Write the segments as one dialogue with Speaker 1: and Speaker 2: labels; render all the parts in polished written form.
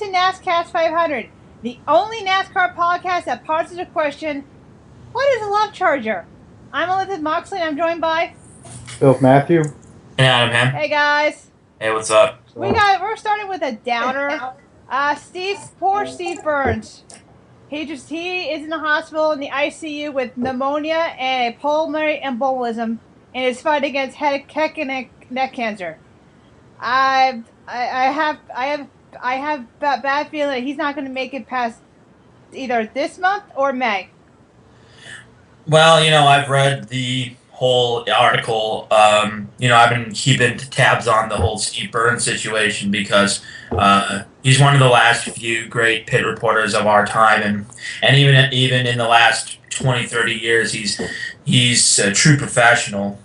Speaker 1: to NASCAST 500, the only NASCAR podcast that poses the question, what is a love charger? I'm Elizabeth Moxley, and I'm joined by
Speaker 2: Mathew.
Speaker 3: And Adam Hamm.
Speaker 1: Hey guys.
Speaker 3: Hey, what's up?
Speaker 1: We're starting with a downer. Poor Steve Byrnes. He is in the hospital in the ICU with pneumonia and a pulmonary embolism, and is fighting against head and neck cancer. I have a bad feeling that he's not going to make it past either this month or May.
Speaker 3: Well, I've read the whole article. I've been keeping tabs on the whole Steve Byrnes situation because he's one of the last few great pit reporters of our time, and even in the last 20, 30 years, he's a true professional.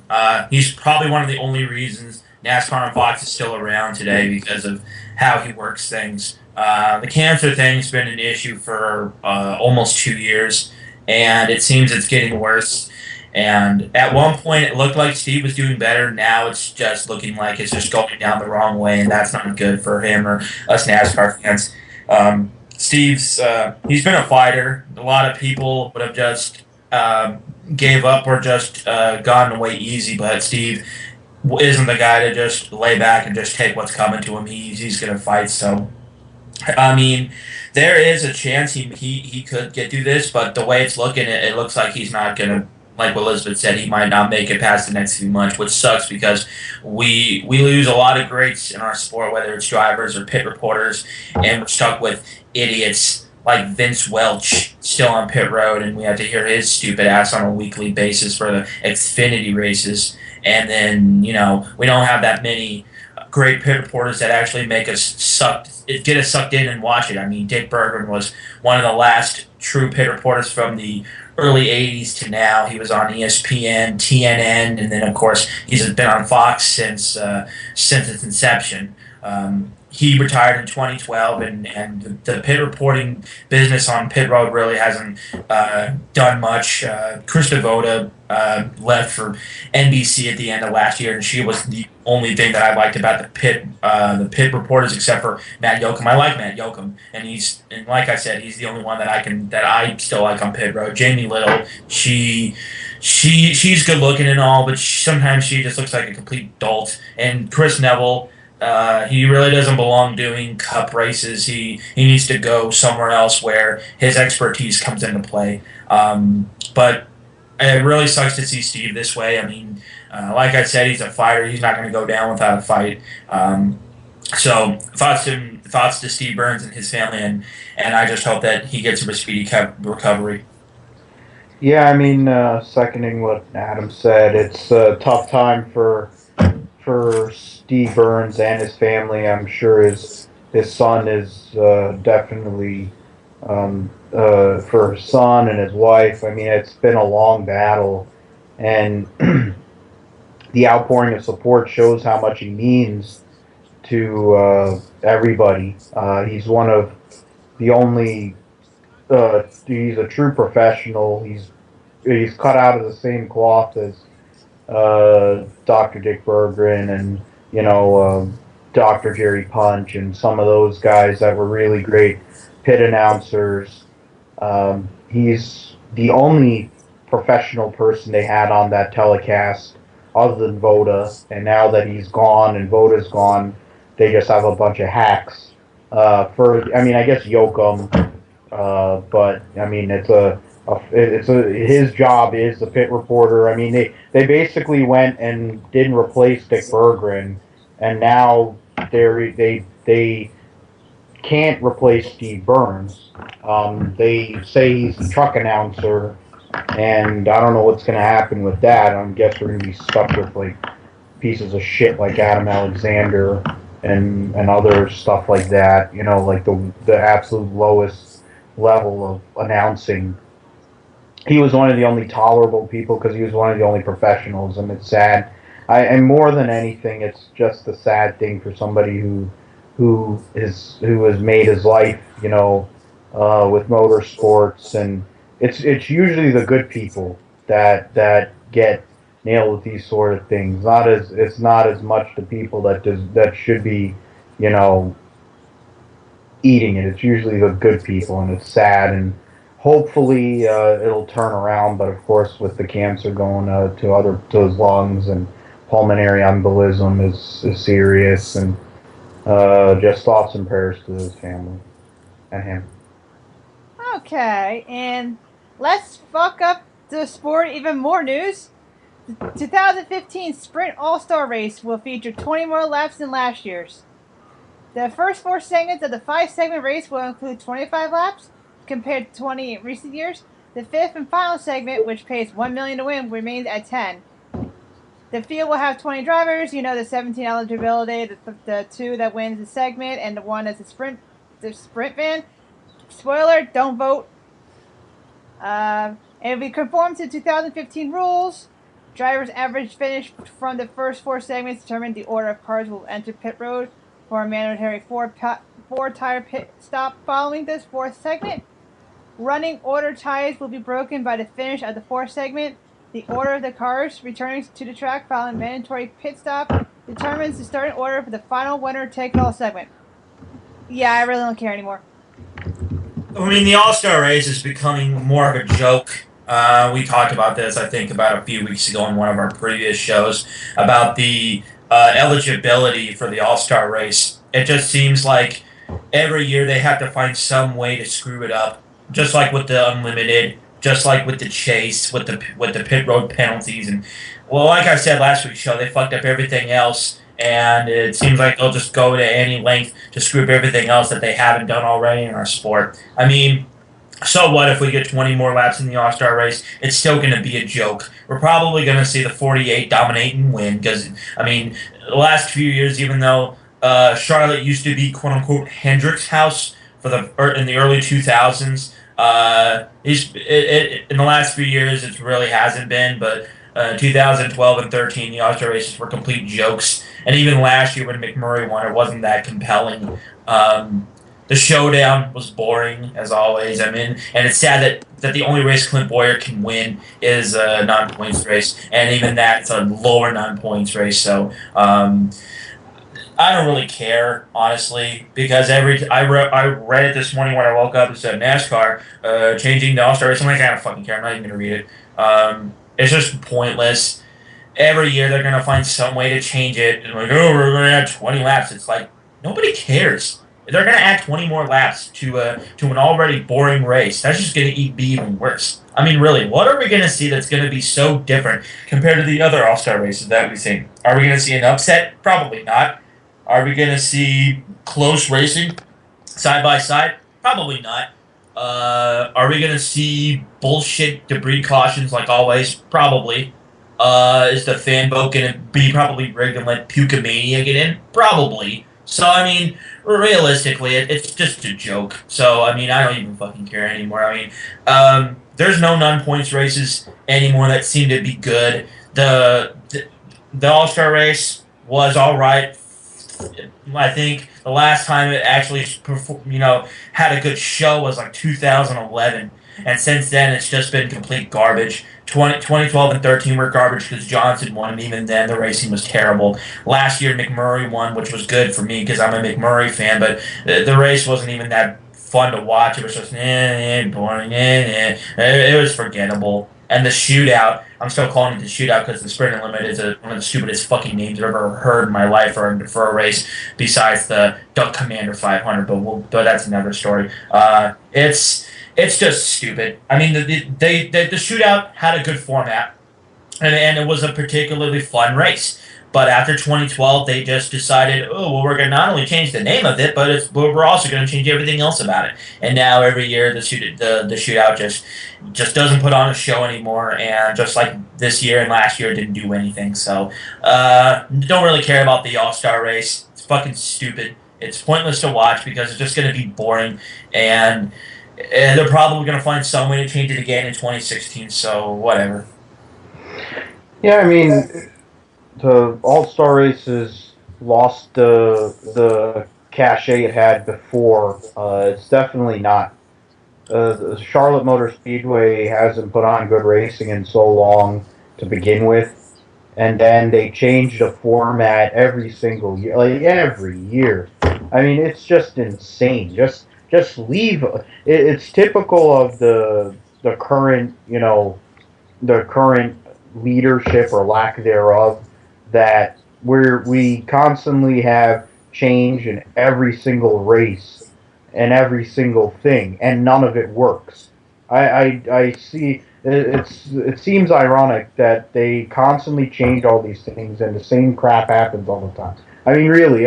Speaker 3: He's probably one of the only reasons NASCAR on Fox is still around today because of how he works things. The cancer thing's been an issue for almost 2 years, and it seems it's getting worse. And at one point, it looked like Steve was doing better. Now it's just looking like it's just going down the wrong way, and that's not good for him or us NASCAR fans. He's been a fighter. A lot of people would have just gave up or just gone away easy, but Steve isn't the guy to just lay back and just take what's coming to him. He's going to fight. So, I mean, there is a chance he could get through this, but the way it's looking, it looks like he's not going to. Like what Elizabeth said, he might not make it past the next few months, which sucks because we lose a lot of greats in our sport, whether it's drivers or pit reporters, and we're stuck with idiots like Vince Welch still on pit road, and we have to hear his stupid ass on a weekly basis for the Xfinity races. And then, we don't have that many great pit reporters that actually make us get us sucked in and watch it. I mean, Dick Berggren was one of the last true pit reporters from the early 80s to now. He was on ESPN, TNN, and then, of course, he's been on Fox since its inception. He retired in 2012, and the pit reporting business on pit road really hasn't done much. Chris Devoda left for NBC at the end of last year, and she was the only thing that I liked about the pit reporters, except for Matt Yoakum. I like Matt Yoakum, and like I said, he's the only one that I still like on pit road. Jamie Little, she's good looking and all, but sometimes she just looks like a complete dolt. And Chris Neville. He really doesn't belong doing cup races. He needs to go somewhere else where his expertise comes into play. But it really sucks to see Steve this way. I mean, like I said, he's a fighter. He's not going to go down without a fight. So thoughts to Steve Byrnes and his family, and I just hope that he gets a speedy recovery.
Speaker 2: Yeah, I mean, seconding what Adam said, it's a tough time for Steve Byrnes and his family. I'm sure his son is definitely for his son and his wife. I mean, it's been a long battle, and the outpouring of support shows how much he means to everybody. He's one of the only. He's a true professional. He's cut out of the same cloth as Dr. Dick Berggren and Dr. Jerry Punch and some of those guys that were really great pit announcers. He's the only professional person they had on that telecast other than Voda, and now that he's gone and Voda's gone, they just have a bunch of hacks. I guess Yoakum, but I mean his job is the pit reporter. I mean, they basically went and didn't replace Dick Berggren, and now they can't replace Steve Byrnes. They say he's the truck announcer, and I don't know what's going to happen with that. I guess we're going to be stuck with like pieces of shit like Adam Alexander and other stuff like that. Like the absolute lowest level of announcing. He was one of the only tolerable people because he was one of the only professionals, and it's sad. And more than anything, it's just a sad thing for somebody who has made his life, with motorsports, and it's usually the good people that get nailed with these sort of things. It's not as much the people that should be, eating it. It's usually the good people, and it's sad. And hopefully it'll turn around. But of course, with the cancer going to his lungs and pulmonary embolism is serious. And just thoughts and prayers to his family and him.
Speaker 1: Okay, and let's fuck up the sport even more news. The 2015 Sprint All-Star Race will feature 20 more laps than last year's. The first 4 segments of the 5-segment race will include 25 laps, compared to 20 in recent years. The 5th and final segment, which pays $1 million to win, remains at 10. The field will have 20 drivers. You know, the 17 eligibility, the 2 that wins the segment, and the 1 as the sprint van. Spoiler: don't vote. And we conform to 2015 rules. Drivers' average finish from the first 4 segments determine the order of cars will enter pit road for a mandatory 4-tire pit stop following this 4th segment. Running order ties will be broken by the finish of the 4th segment. The order of the cars returning to the track following mandatory pit stop determines the starting order for the final winner-take-all segment. Yeah, I really don't care anymore.
Speaker 3: I mean, the All-Star Race is becoming more of a joke. We talked about this, I think, about a few weeks ago in one of our previous shows about the eligibility for the All-Star Race. It just seems like every year they have to find some way to screw it up, just like with the Unlimited, just like with the Chase, with the pit road penalties, and well, like I said last week's show, they fucked up everything else. And it seems like they'll just go to any length to screw up everything else that they haven't done already in our sport. I mean, so what if we get 20 more laps in the All-Star Race? It's still going to be a joke. We're probably going to see the 48 dominate and win because, I mean, the last few years, even though Charlotte used to be quote-unquote Hendrick's house in the early 2000s, in the last few years it really hasn't been, but 2012 and 13, the All-Star races were complete jokes. And even last year when McMurray won, it wasn't that compelling. The showdown was boring, as always. I mean, and it's sad that the only race Clint Boyer can win is a non-points race. And even that, it's a lower non-points race. So I don't really care, honestly, because I read it this morning when I woke up. It said NASCAR changing the All-Star race. I'm like, I don't fucking care. I'm not even going to read it. It's just pointless. Every year they're going to find some way to change it. And like, oh, we're going to add 20 laps. It's like, nobody cares. They're going to add 20 more laps to an already boring race. That's just going to be even worse. I mean, really, what are we going to see that's going to be so different compared to the other All-Star races that we've seen? Are we going to see an upset? Probably not. Are we going to see close racing side by side? Probably not. Are we going to see bullshit debris cautions like always? Probably. Is the fan vote going to be probably rigged and let Pukemania get in? Probably. So, I mean, realistically, it's just a joke. So, I mean, I don't even fucking care anymore. I mean, there's no non-points races anymore that seem to be good. The All-Star race was all right. I think the last time it actually, had a good show was like 2011. And since then, it's just been complete garbage. 2012 and 13 were garbage because Johnson won, and even then, the racing was terrible. Last year, McMurray won, which was good for me because I'm a McMurray fan, but the race wasn't even that fun to watch. It was just boring. It was forgettable. And the shootout, I'm still calling it the shootout because the Sprint Unlimited is one of the stupidest fucking names I've ever heard in my life for a race besides the Duck Commander 500, but that's another story. It's just stupid. I mean, the shootout had a good format, and it was a particularly fun race. But after 2012, they just decided, oh, well, we're going to not only change the name of it, but we're also going to change everything else about it. And now every year the shootout just doesn't put on a show anymore. And just like this year and last year, it didn't do anything. So don't really care about the All-Star race. It's fucking stupid. It's pointless to watch because it's just going to be boring. And they're probably going to find some way to change it again in 2016. So whatever.
Speaker 2: Yeah, I mean, the All-Star races lost the cachet it had before. It's definitely not. The Charlotte Motor Speedway hasn't put on good racing in so long to begin with, and then they changed the format every single year, like every year. I mean, it's just insane. Just leave. It's typical of the current, the current leadership or lack thereof, that we constantly have change in every single race and every single thing, and none of it works. I see. It seems ironic that they constantly change all these things and the same crap happens all the time. I mean, really,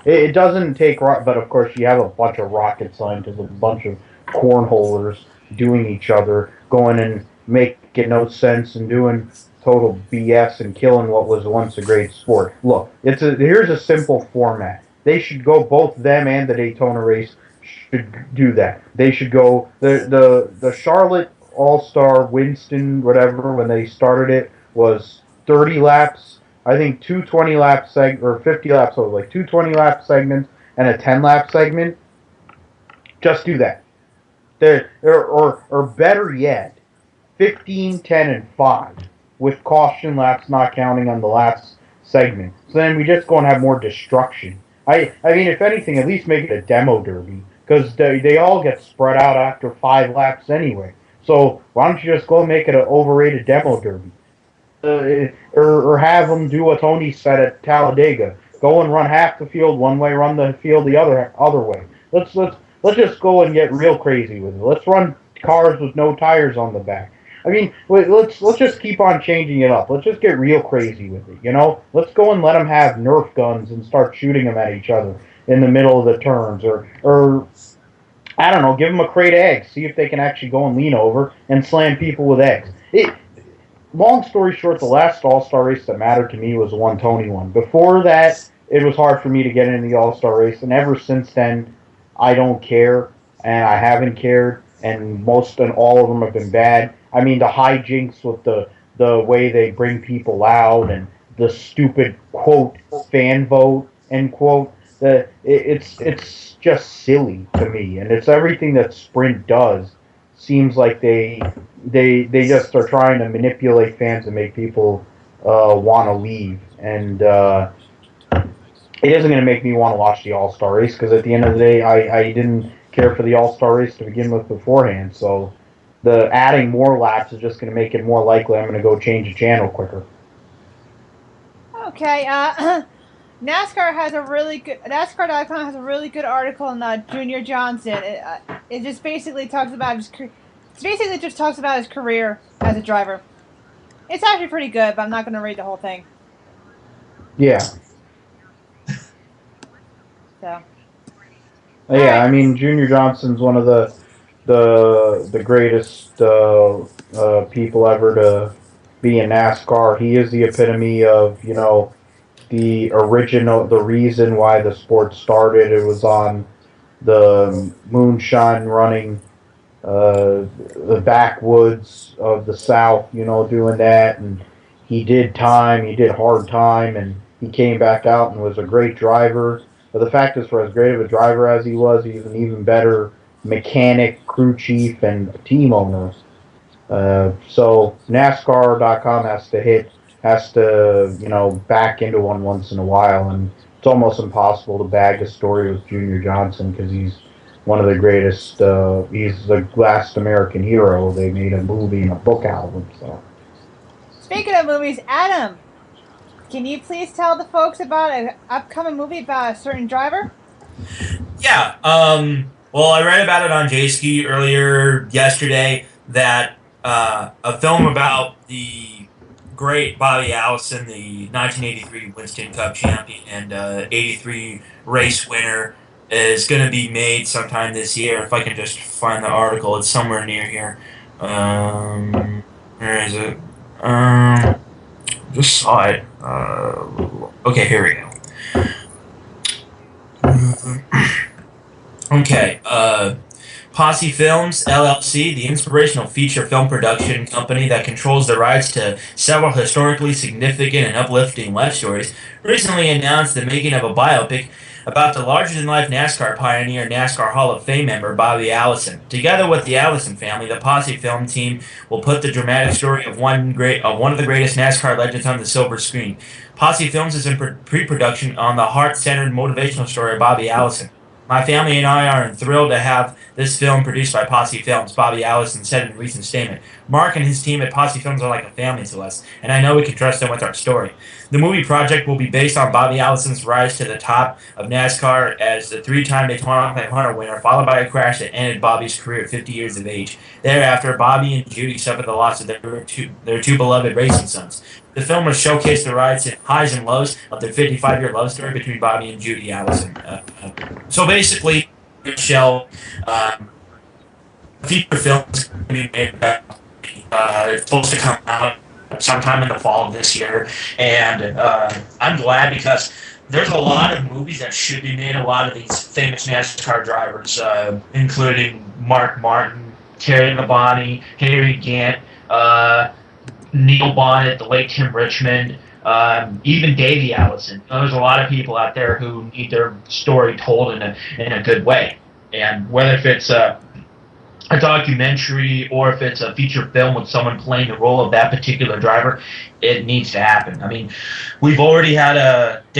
Speaker 2: it doesn't take but of course you have a bunch of rocket scientists, a bunch of cornholers doing each other, going and making no sense and doing total BS and killing what was once a great sport. Look, here's a simple format. They should go, both them and the Daytona race should do that. They should go the Charlotte All-Star Winston whatever, when they started it, was 30 laps. I think two 20-lap or 50 laps, so like two 20-lap segments and a 10-lap segment. Just do that. Or better yet, 15, 10, and 5 with caution laps not counting on the last segment. So then we just go and have more destruction. I mean, if anything, at least make it a demo derby, because they all get spread out after 5 laps anyway. So why don't you just go and make it an overrated demo derby? Or have them do what Tony said at Talladega. Go and run half the field one way, run the field the other way. Let's just go and get real crazy with it. Let's run cars with no tires on the back. I mean, let's just keep on changing it up. Let's just get real crazy with it, Let's go and let them have Nerf guns and start shooting them at each other in the middle of the turns, or I don't know, give them a crate of eggs. See if they can actually go and lean over and slam people with eggs. Long story short, the last All-Star race that mattered to me was the one Tony won. Before that, it was hard for me to get into the All-Star race, and ever since then, I don't care, and I haven't cared, and most and all of them have been bad. I mean, the hijinks with the way they bring people out, and the stupid, quote, fan vote, end quote, it's just silly to me, and it's everything that Sprint does. Seems like they just are trying to manipulate fans and make people want to leave, and it isn't going to make me want to watch the All-Star race, because at the end of the day, I didn't care for the All-Star race to begin with beforehand, so the adding more laps is just going to make it more likely I'm going to go change the channel quicker.
Speaker 1: Okay, NASCAR has a really good NASCAR.com has a really good article on Junior Johnson. It just basically talks about his career as a driver. It's actually pretty good, but I'm not going to read the whole thing.
Speaker 2: Yeah.
Speaker 1: So.
Speaker 2: Yeah, I mean, Junior Johnson's one of the greatest people ever to be in NASCAR. He is the epitome of, the reason why the sport started. It was on the moonshine running, the backwoods of the South, doing that. And he did hard time, and he came back out and was a great driver. But the fact is, for as great of a driver as he was, he's an even better mechanic, crew chief, and team owner. So NASCAR.com has to back into one once in a while, and it's almost impossible to bag a story with Junior Johnson, because he's one of the greatest. He's the last American hero. They made a movie and a book album. So,
Speaker 1: speaking of movies, Adam, can you please tell the folks about an upcoming movie about a certain driver?
Speaker 3: Yeah. Well, I read about it on J-Ski earlier yesterday, that a film about the great Bobby Allison, the 1983 Winston Cup champion and 83 race winner, is going to be made sometime this year. If I can just find the article, it's somewhere near here. Where is it? Just saw it. Okay, here we go. Okay. Posse Films, LLC, the inspirational feature film production company that controls the rights to several historically significant and uplifting life stories, recently announced the making of a biopic about the larger-than-life NASCAR pioneer, NASCAR Hall of Fame member Bobby Allison. Together with the Allison family, the Posse film team will put the dramatic story of one of the greatest NASCAR legends on the silver screen. Posse Films is in pre-production on the heart-centered motivational story of Bobby Allison. My family and I are thrilled to have this film produced by Posse Films, Bobby Allison said in a recent statement. Mark and his team at Posse Films are like a family to us, and I know we can trust them with our story. The movie project will be based on Bobby Allison's rise to the top of NASCAR as the three-time Daytona 500 winner, followed by a crash that ended Bobby's career at 50 years of age. Thereafter, Bobby and Judy suffered the loss of their two beloved racing sons. The film will showcase the highs and lows of their 55-year love story between Bobby and Judy Allison. So basically, Michelle, feature film is going to be made. It's supposed to come out sometime in the fall of this year, and I'm glad because there's a lot of movies that should be made. A lot of these famous NASCAR drivers, including Mark Martin, Terry Labonte, Harry Gant, Neil Bonnet, the late Tim Richmond, even Davey Allison. There's a lot of people out there who need their story told in a good way. And whether if it's a documentary or if it's a feature film with someone playing the role of that particular driver, it needs to happen. I mean, we've already had a bunch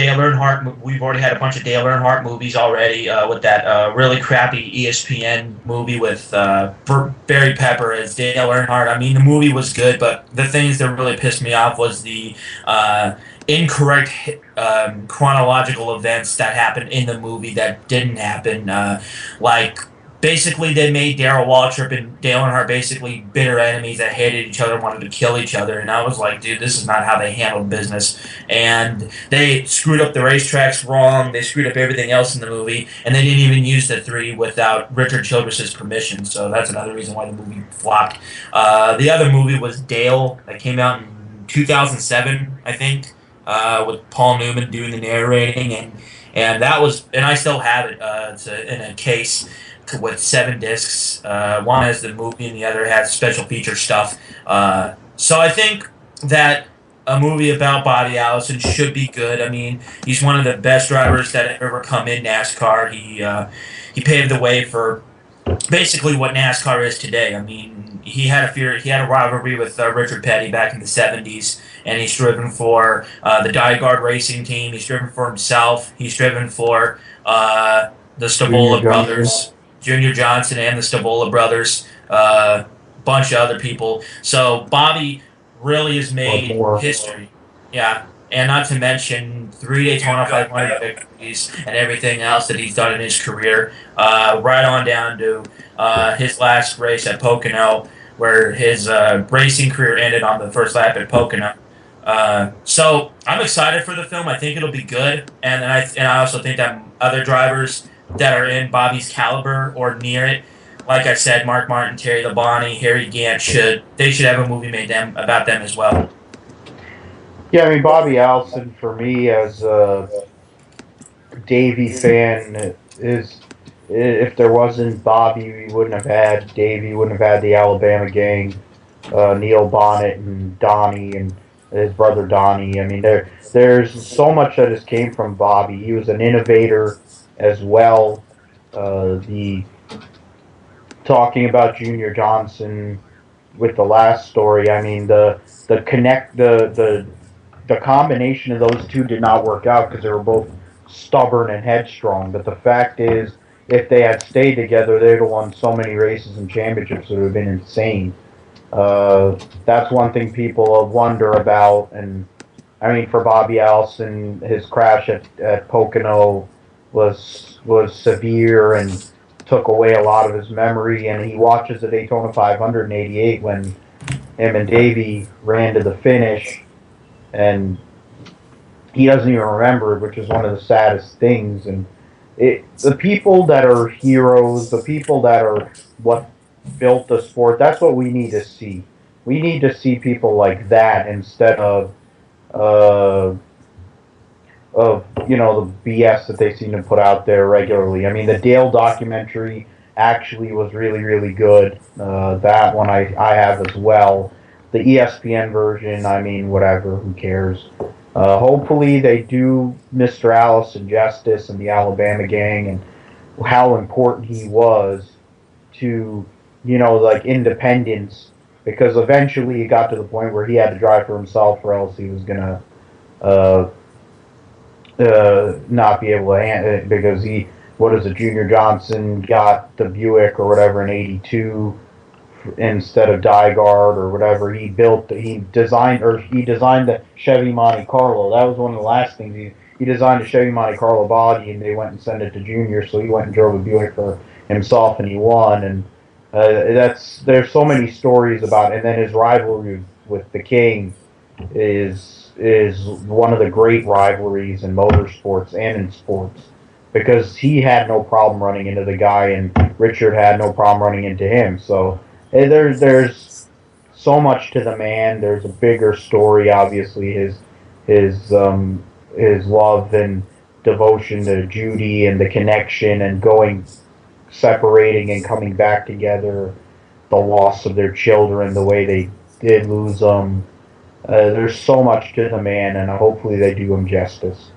Speaker 3: of Dale Earnhardt movies already with that really crappy ESPN movie with Barry Pepper as Dale Earnhardt. I mean, the movie was good, but the things that really pissed me off was the incorrect chronological events that happened in the movie that didn't happen, basically, they made Darrell Waltrip and Dale Earnhardt basically bitter enemies that hated each other and wanted to kill each other. And I was like, dude, this is not how they handled business. And they screwed up the racetracks wrong. They screwed up everything else in the movie. And they didn't even use the three without Richard Childress's permission. So that's another reason why the movie flopped. The other movie was Dale that came out in 2007, I think, with Paul Newman doing the narrating. And that was, and I still have it. It's in a case with 7 discs. One has the movie and the other has special feature stuff. So I think that a movie about Bobby Allison should be good. I mean, he's one of the best drivers that have ever come in NASCAR. He paved the way for basically what NASCAR is today. I mean, he had a rivalry with Richard Petty back in the 70s, and he's driven for the Diehard Racing team. He's driven for himself. He's driven for the Stavola brothers. Junior Johnson and the Stavola brothers, bunch of other people. So Bobby really has made history. Yeah, and not to mention 3 Daytona 500 victories and everything else that he's done in his career, right on down to his last race at Pocono, where his racing career ended on the first lap at Pocono. So I'm excited for the film. I think it'll be good, and I also think that other drivers that are in Bobby's caliber or near it, like I said, Mark Martin, Terry Labonte, Harry Gant should have a movie made about them as well.
Speaker 2: Yeah, I mean, Bobby Allison, for me as a Davey fan, is, if there wasn't Bobby, we wouldn't have had Davey, wouldn't have had the Alabama gang, Neil Bonnet and Donnie and his brother Donnie. I mean, there's so much that has came from Bobby. He was an innovator as well. Talking about Junior Johnson with the last story, I mean, the combination of those two did not work out because they were both stubborn and headstrong. But the fact is, if they had stayed together, they'd have won so many races and championships. It would have been insane. That's one thing people wonder about. And I mean, for Bobby Allison, his crash at Pocono was severe and took away a lot of his memory. And he watches the Daytona 500 in '88 when him and Davey ran to the finish, and he doesn't even remember it, which is one of the saddest things. And the people that are heroes, the people that are what built the sport, that's what we need to see. We need to see people like that instead of the BS that they seem to put out there regularly. I mean, the Dale documentary actually was really, really good. That one I have as well. The ESPN version, I mean, whatever, who cares? Hopefully they do Mr. Allison justice and the Alabama gang and how important he was to, like independence, because eventually he got to the point where he had to drive for himself or else he was going to uh, not be able to handle it because what is it, Junior Johnson got the Buick or whatever in '82 instead of Dygard or whatever. He designed the Chevy Monte Carlo. That was one of the last things he designed a Chevy Monte Carlo body, and they went and sent it to Junior, so he went and drove a Buick for himself, and he won. And there's so many stories about it. And then his rivalry with the King is one of the great rivalries in motorsports and in sports, because he had no problem running into the guy and Richard had no problem running into him. So there's so much to the man. There's a bigger story, obviously, his love and devotion to Judy and the connection and separating and coming back together, the loss of their children, the way they did lose them. There's so much to the man, and hopefully they do him justice.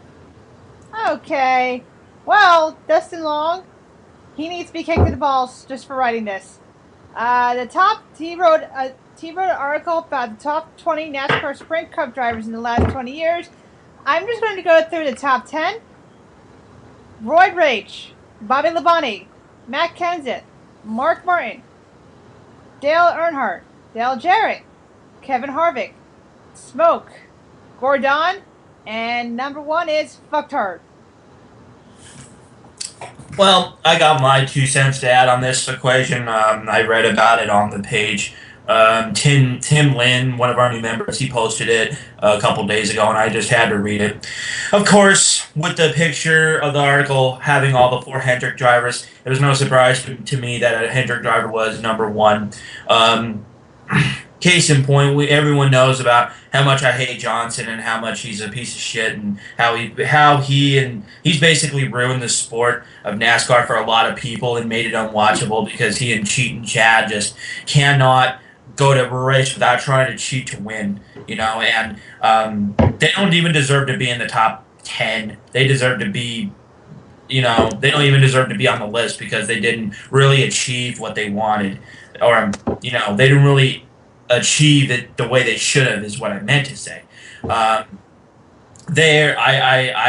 Speaker 1: Okay. Well, Dustin Long, he needs to be kicked in the balls just for writing this. He wrote an article about the top 20 NASCAR Sprint Cup drivers in the last 20 years. I'm just going to go through the top 10. Roy Rage, Bobby Labonte, Matt Kenseth, Mark Martin, Dale Earnhardt, Dale Jarrett, Kevin Harvick, Smoke, Gordon, and number 1 is Fucked Hard.
Speaker 3: Well, I got my 2 cents to add on this equation. I read about it on the page. Tim Lynn, one of our new members, he posted it a couple days ago, and I just had to read it. Of course, with the picture of the article having all the 4 Hendrick drivers, it was no surprise to me that a Hendrick driver was number 1. Case in point, everyone knows about how much I hate Johnson and how much he's a piece of shit, and he's basically ruined the sport of NASCAR for a lot of people and made it unwatchable because he and Cheat and Chad just cannot go to a race without trying to cheat to win, and they don't even deserve to be in the top 10. They deserve to be, they don't even deserve to be on the list because they didn't really achieve what they wanted, or, they didn't really achieve it the way they should have, is what I meant to say. I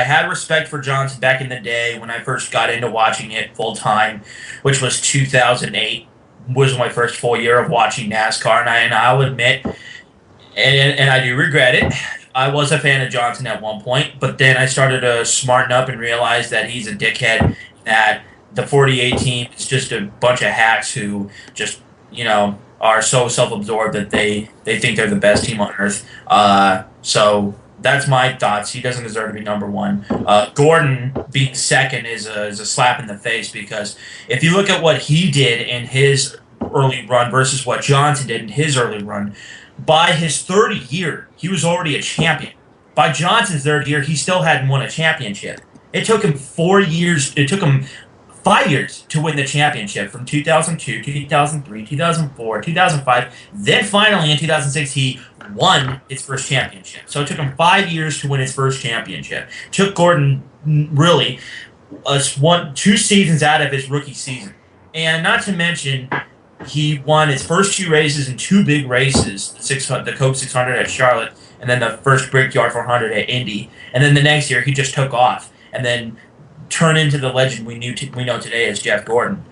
Speaker 3: had respect for Johnson back in the day when I first got into watching it full time, which was 2008, was my first full year of watching NASCAR, and I'll admit, and I do regret it, I was a fan of Johnson at one point, but then I started to smarten up and realize that he's a dickhead, that the 48 team is just a bunch of hacks who just, are so self-absorbed that they think they're the best team on earth. So that's my thoughts. He doesn't deserve to be number 1. Gordon being second is a slap in the face, because if you look at what he did in his early run versus what Johnson did in his early run, by his third year, he was already a champion. By Johnson's third year, he still hadn't won a championship. It took him 4 years. It took him 5 years to win the championship, from 2002, 2003, 2004, 2005. Then finally in 2006, he won his first championship. So it took him 5 years to win his first championship. It took Gordon really 2 seasons out of his rookie season. And not to mention, he won his first 2 races in 2 big races, the Coke 600 at Charlotte, and then the first Brickyard 400 at Indy. And then the next year, he just took off. And then turn into the legend we know today as Jeff Gordon.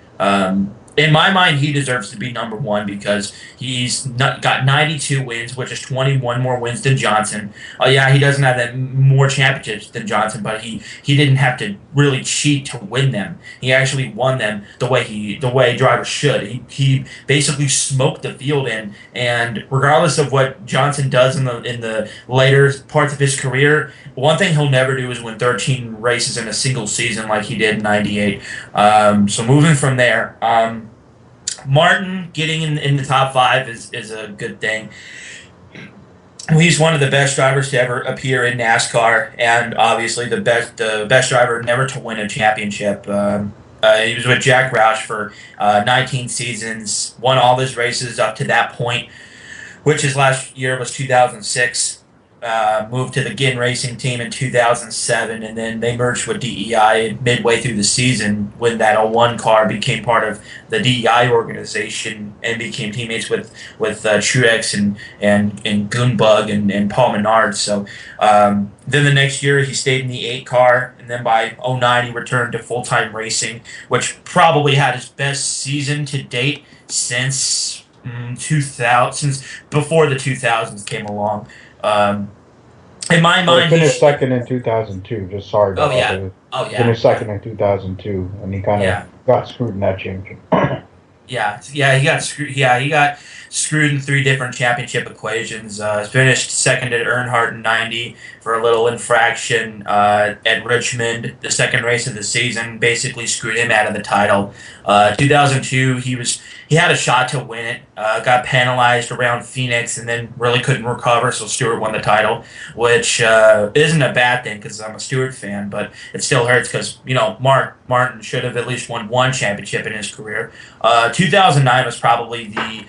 Speaker 3: In my mind, he deserves to be number 1 because he's got 92 wins, which is 21 more wins than Johnson. Oh yeah, he doesn't have that more championships than Johnson, but he didn't have to really cheat to win them. He actually won them the way drivers should. He basically smoked the field in, and regardless of what Johnson does in the later parts of his career, one thing he'll never do is win 13 races in a single season like he did in '98. So moving from there. Martin getting in the top 5 is a good thing. He's one of the best drivers to ever appear in NASCAR, and obviously the best driver never to win a championship. He was with Jack Roush for 19 seasons, won all his races up to that point, which his last year was 2006. moved to the Ginn Racing team in 2007, and then they merged with DEI midway through the season when that '01 car became part of the DEI organization and became teammates with Truex and Goonbug and Paul Menard. So then the next year he stayed in the 8 car, and then by '09 he returned to full-time racing, which probably had his best season to date since 2000, since before the 2000s came along. In my mind,
Speaker 2: he finished second in 2002. Just sorry about that.
Speaker 3: Oh yeah.
Speaker 2: Finished second in 2002, and he kind of got screwed in that championship.
Speaker 3: He got screwed. Yeah, he got screwed in 3 different championship equations. Finished second at Earnhardt in '90 for a little infraction at Richmond. The second race of the season basically screwed him out of the title. 2002, he had a shot to win it. Got penalized around Phoenix and then really couldn't recover. So Stewart won the title, which isn't a bad thing because I'm a Stewart fan, but it still hurts because Mark Martin should have at least won 1 championship in his career. 2009 was probably the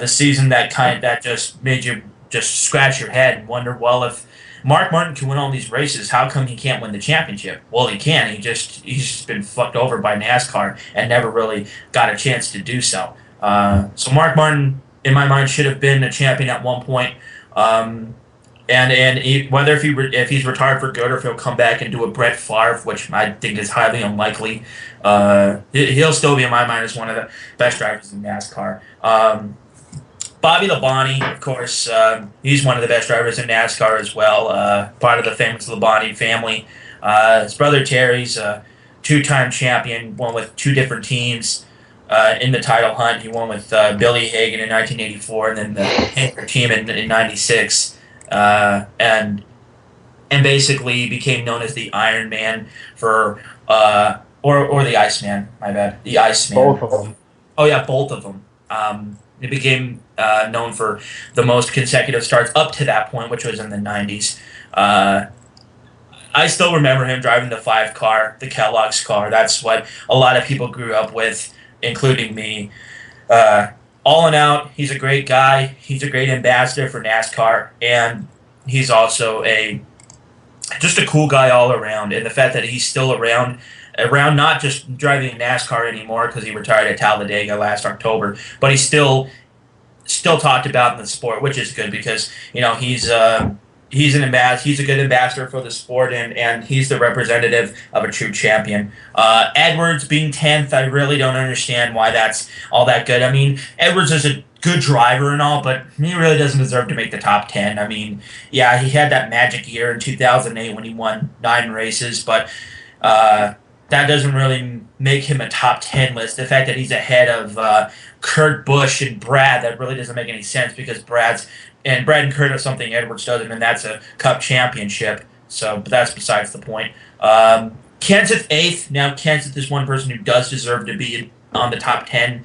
Speaker 3: season that just made you just scratch your head and wonder, well, if Mark Martin can win all these races, how come he can't win the championship? Well, he can. He's just been fucked over by NASCAR and never really got a chance to do so. So Mark Martin, in my mind, should have been a champion at one point. Whether if he's retired for good or if he'll come back and do a Brett Favre, which I think is highly unlikely, he'll still be in my mind as one of the best drivers in NASCAR. Bobby Labonte, of course, he's one of the best drivers in NASCAR as well. Part of the famous Labonte family. His brother Terry's a 2-time champion, won with 2 different teams in the title hunt. He won with Billy Hagan in 1984 and then the Hanker team in '96. And basically became known as the Iron Man or the Iceman, my bad. The Iceman.
Speaker 2: Both of them.
Speaker 3: Oh yeah, both of them. He became known for the most consecutive starts up to that point, which was in the '90s. I still remember him driving the 5 car, the Kellogg's car. That's what a lot of people grew up with, including me. All in out, he's a great guy. He's a great ambassador for NASCAR, and he's also just a cool guy all around. And the fact that he's still around not just driving NASCAR anymore because he retired at Talladega last October, but he's still talked about in the sport, which is good because he's a good ambassador for the sport and he's the representative of a true champion. Edwards being 10th, I really don't understand why that's all that good. I mean, Edwards is a good driver and all, but he really doesn't deserve to make the top 10. I mean, yeah, he had that magic year in 2008 when he won 9 races, but that doesn't really make him a top 10 list. The fact that he's ahead of Kurt Busch and Brad, that really doesn't make any sense because Brad and Kurt have something Edwards doesn't, and that's a Cup championship. But that's besides the point. Kenseth 8th. Now, Kenseth is one person who does deserve to be on the top 10.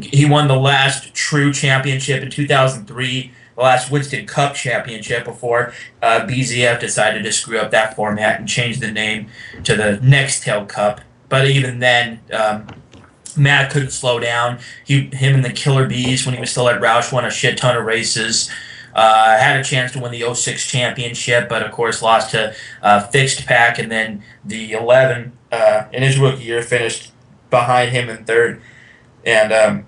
Speaker 3: He won the last true championship in 2003. The last Winston Cup championship before BZF decided to screw up that format and change the name to the Nextel Cup. But even then, Matt couldn't slow down. Him and the Killer Bees, when he was still at Roush, won a shit ton of races. Had a chance to win the '06 championship, but of course lost to Fixed Pack, and then the 11 in his rookie year finished behind him in 3rd. And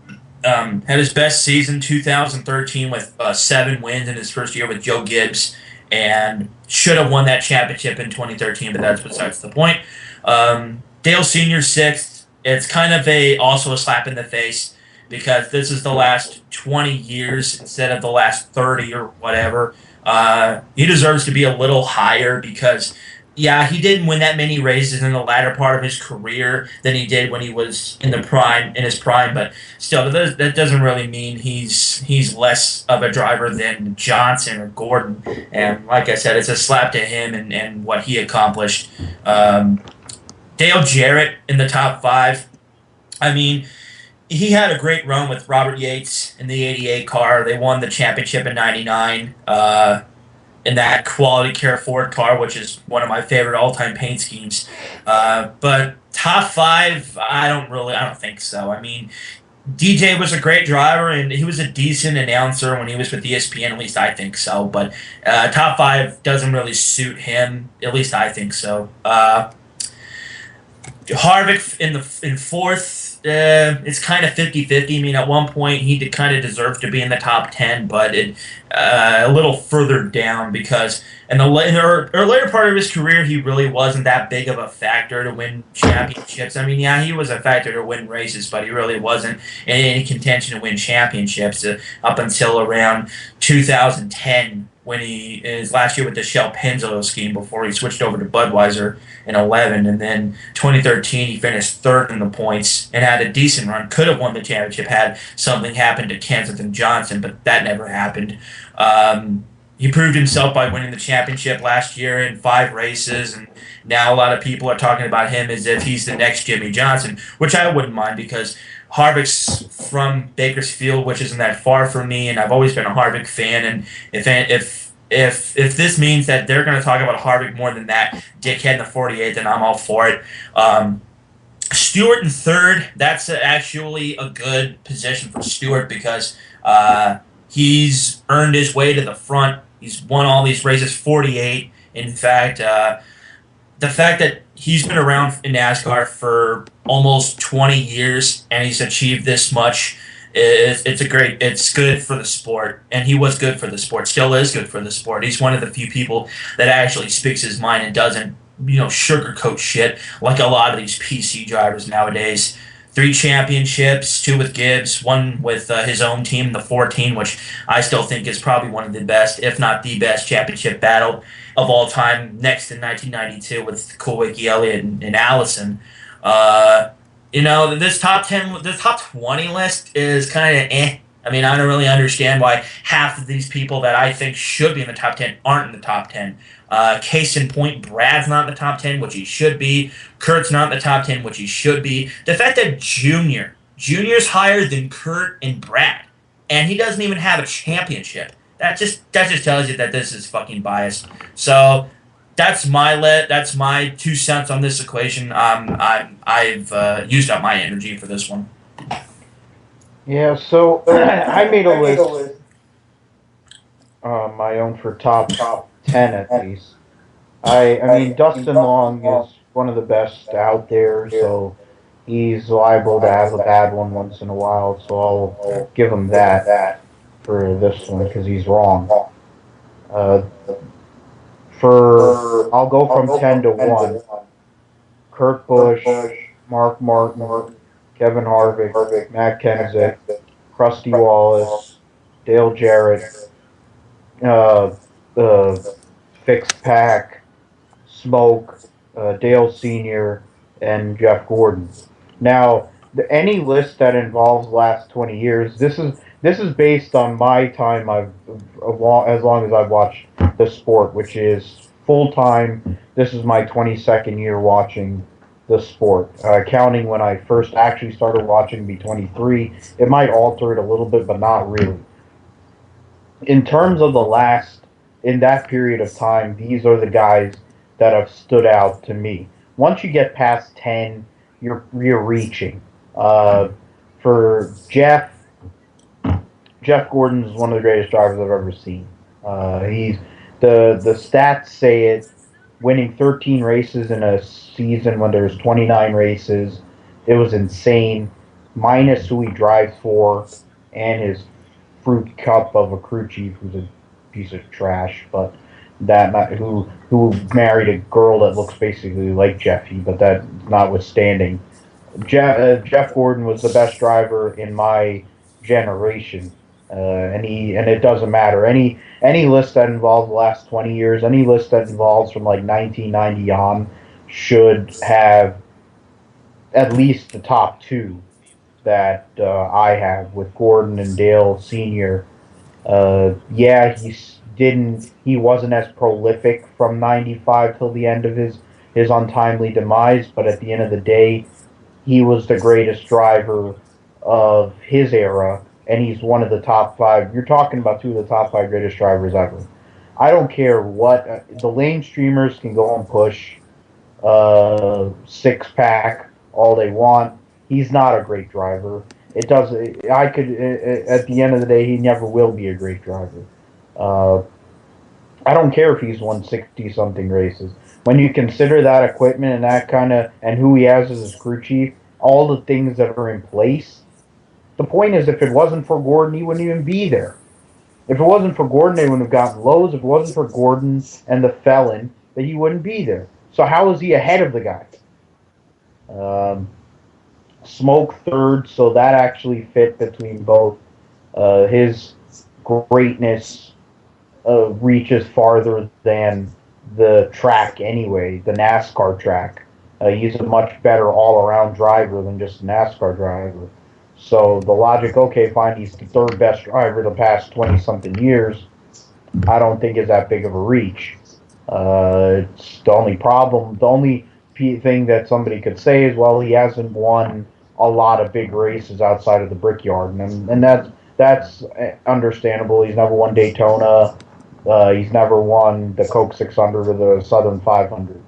Speaker 3: had his best season 2013 with 7 wins in his first year with Joe Gibbs, and should have won that championship in 2013, but that's besides the point. Dale Sr. 6th. It's kind of also a slap in the face because this is the last 20 years instead of the last 30 or whatever. He deserves to be a little higher because, yeah, he didn't win that many races in the latter part of his career than he did when he was in his prime. But still, that doesn't really mean he's less of a driver than Johnson or Gordon. And like I said, it's a slap to him and what he accomplished. Dale Jarrett in the top 5. I mean, he had a great run with Robert Yates in the '88 car. They won the championship in '99 in that Quality Care Ford car, which is one of my favorite all-time paint schemes. But top 5, I don't think so. I mean, DJ was a great driver, and he was a decent announcer when he was with ESPN. At least I think so. But top five doesn't really suit him. At least I think so. Harvick in fourth. It's kind of 50-50. I mean, at one point he did kind of deserve to be in the top 10, but a little further down because in the later part of his career, he really wasn't that big of a factor to win championships. I mean, yeah, he was a factor to win races, but he really wasn't in any contention to win championships up until around 2010 when his last year with the Shell Pennzoil scheme before he switched over to Budweiser in 11, and then 2013 he finished third in the points and had a decent run. Could have won the championship had something happened to Kensington Johnson, but that never happened. He proved himself by winning the championship last year in 5 races, and now a lot of people are talking about him as if he's the next Jimmy Johnson, which I wouldn't mind because Harvick's from Bakersfield, which isn't that far from me, and I've always been a Harvick fan. And if this means that they're going to talk about Harvick more than that dickhead in the 48, then I'm all for it. Stewart in third, that's actually a good position for Stewart because he's earned his way to the front. He's won all these races, 48. In fact, the fact that he's been around in NASCAR for almost 20 years and he's achieved this much, it's good for the sport. And he was good for the sport, still is good for the sport. He's one of the few people that actually speaks his mind and doesn't, sugarcoat shit like a lot of these PC drivers nowadays. 3 championships, 2 with Gibbs, 1 with his own team, the 14, which I still think is probably one of the best, if not the best, championship battle of all time, next in 1992 with Kulwicki, Elliott, and Allison. This top 20 list is kind of eh. I mean, I don't really understand why half of these people that I think should be in the top 10 aren't in the top 10. Case in point, Brad's not in the top 10, which he should be. Kurt's not in the top 10, which he should be. The fact that Junior's higher than Kurt and Brad, and he doesn't even have a championship. That just tells you that this is fucking biased. So that's my 2 cents on this equation. I've used up my energy for this one.
Speaker 2: Yeah, so I made a list, my own for top 10 at least. I mean, Dustin Long is one of the best out there, so he's liable to have a bad one once in a while, so I'll give him that for this one because he's wrong. I'll go from 10 to 1. Kurt Busch, Mark Martin, Kevin Harvick, Matt Kenseth, Krusty Wallace, Dale Jarrett, Fixed Pack, Smoke, Dale Sr., and Jeff Gordon. Now, any list that involves the last 20 years, this is based on my time as long as I've watched the sport, which is full time. This is my 22nd year watching the sport. Counting when I first actually started watching, be 23. It might alter it a little bit, but not really. In terms of in that period of time, these are the guys that have stood out to me. Once you get past 10, you're reaching. For Jeff Gordon is one of the greatest drivers I've ever seen. He's the stats say it. Winning 13 races in a season when there's 29 races, it was insane. Minus who he drives for and his fruit cup of a crew chief who's a piece of trash, but who married a girl that looks basically like Jeffy, but that notwithstanding, Jeff Gordon was the best driver in my generation, and it doesn't matter any list that involves the last 20 years, any list that involves from like 1990 on should have at least the top 2 that I have with Gordon and Dale Sr. He wasn't as prolific from 95 till the end of his untimely demise, but at the end of the day, he was the greatest driver of his era, and he's one of the top 5. You're talking about 2 of the top 5 greatest drivers ever. I don't care what the lane streamers can go and push 6-pack all they want. He's not a great driver. it does. I could at the end of the day, he never will be a great driver. Uh, I don't care if he's won 60 something races. When you consider that equipment and that kind of and who he has as his crew chief, all the things that are in place. The point is, if it wasn't for Gordon, he wouldn't even be there. If it wasn't for Gordon, they wouldn't have gotten lows. If it wasn't for Gordon and the felon, that he wouldn't be there. So how is he ahead of the guy? Smoke third, so that actually fit between both. His greatness reaches farther than the track anyway, the NASCAR track. He's a much better all-around driver than just a NASCAR driver. So the logic, okay, fine, he's the third best driver the past 20-something years, I don't think is that big of a reach. It's the only problem, the only thing that somebody could say is, well, he hasn't won a lot of big races outside of the Brickyard, and that's understandable. He's never won Daytona. He's never won the Coke 600 or the Southern 500.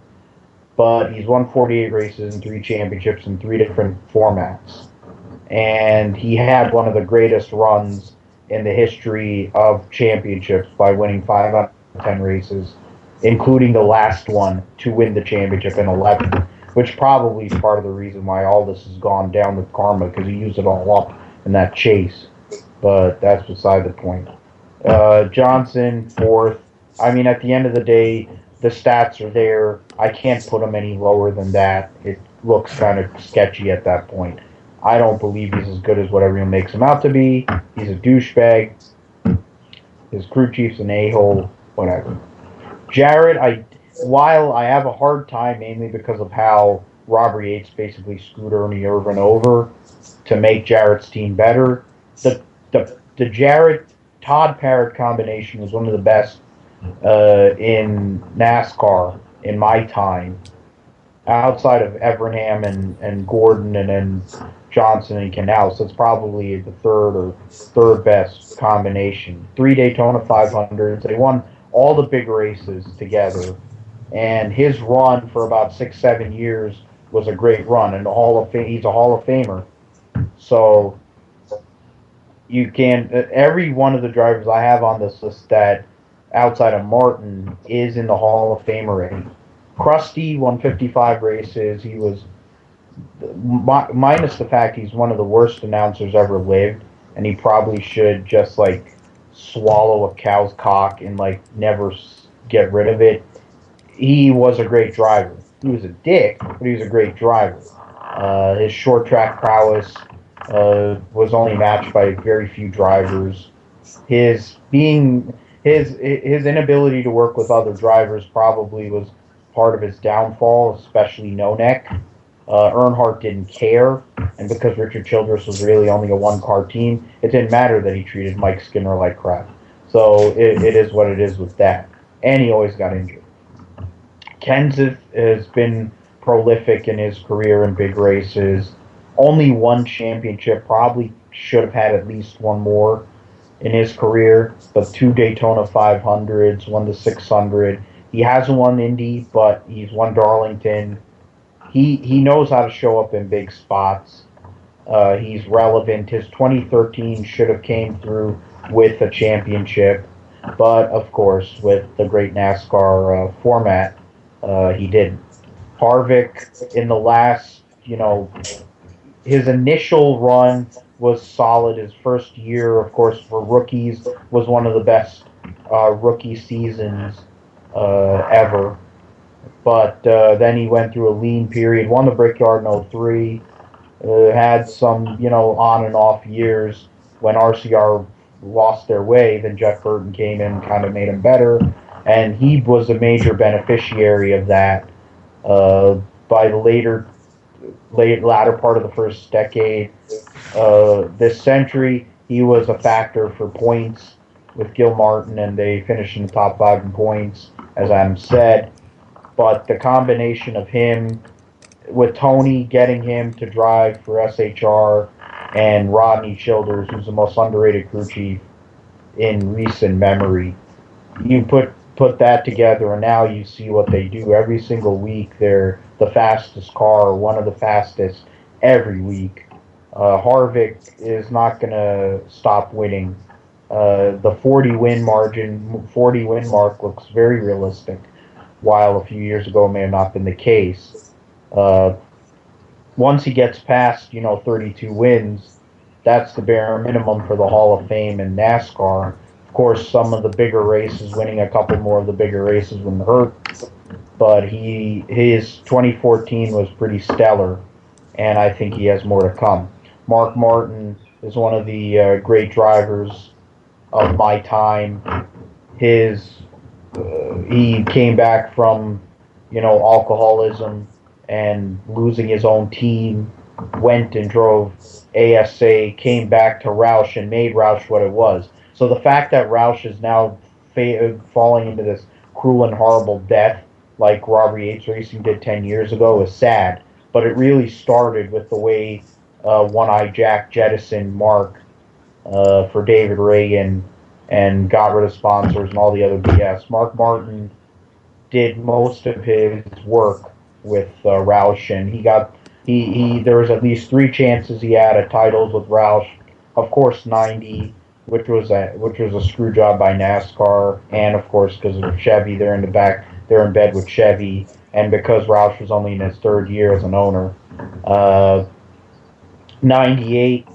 Speaker 2: But he's won 48 races and 3 championships in 3 different formats. And he had one of the greatest runs in the history of championships by winning 5 out of 10 races, including the last one to win the championship in 11, which probably is part of the reason why all this has gone down with karma, because he used it all up in that chase. But that's beside the point. Johnson, 4th. I mean, at the end of the day, the stats are there. I can't put him any lower than that. It looks kind of sketchy at that point. I don't believe he's as good as what everyone makes him out to be. He's a douchebag. His crew chief's an a-hole, whatever. Jarrett, while I have a hard time, mainly because of how Robert Yates basically screwed Ernie Irvin over to make Jarrett's team better, the Jarrett-Todd Parrott combination was one of the best in NASCAR in my time, outside of Evernham and Gordon and then Johnson and Canal. So it's probably the third best combination. 3 Daytona 500s. They won all the big races together. And his run for about 6-7 years was a great run. And he's a Hall of Famer. So you can every one of the drivers I have on this list that outside of Martin is in the Hall of Fame already. Krusty won 55 races. He was minus the fact he's one of the worst announcers ever lived, and he probably should just like swallow a cow's cock and like never get rid of it. He was a great driver. He was a dick, but he was a great driver. His short track prowess was only matched by very few drivers. His inability to work with other drivers probably was part of his downfall, especially No Neck. Earnhardt didn't care, and because Richard Childress was really only a one-car team, it didn't matter that he treated Mike Skinner like crap. So it is what it is with that. And he always got injured. Kenseth has been prolific in his career in big races. Only one championship, probably should have had at least one more in his career, but 2 Daytona 500s, won the 600. He hasn't won Indy, but he's won Darlington. He knows how to show up in big spots. He's relevant. His 2013 should have came through with a championship, but of course, with the great NASCAR format, he didn't. Harvick in the last, his initial run was solid. His first year, of course, for rookies was one of the best rookie seasons ever. But then he went through a lean period, won the Brickyard in 03, had some, on and off years when RCR lost their way. Then Jeff Burton came in and kind of made him better. And he was a major beneficiary of that. By the latter part of the first decade, this century, he was a factor for points with Gil Martin, and they finished in the top 5 in points, as Adam said. But the combination of him with Tony getting him to drive for SHR and Rodney Childers, who's the most underrated crew chief in recent memory, you put that together, and now you see what they do every single week. They're the fastest car, one of the fastest every week. Harvick is not going to stop winning. The 40 win mark looks very realistic, while a few years ago may have not been the case. Once he gets past, 32 wins, that's the bare minimum for the Hall of Fame in NASCAR. Of course, some of the bigger races, winning a couple more of the bigger races wouldn't hurt, but his 2014 was pretty stellar, and I think he has more to come. Mark Martin is one of the great drivers of my time. He came back from, alcoholism and losing his own team, went and drove ASA, came back to Roush and made Roush what it was. So the fact that Roush is now falling into this cruel and horrible death like Robert Yates Racing did 10 years ago is sad. But it really started with the way One-Eye Jack jettisoned Mark for David Reagan and got rid of sponsors and all the other BS. Mark Martin did most of his work with Roush, and there was at least 3 chances he had at titles with Roush. Of course, 90, which was a screw job by NASCAR, and of course because of Chevy, they're in bed with Chevy, and because Roush was only in his 3rd year as an owner. 98,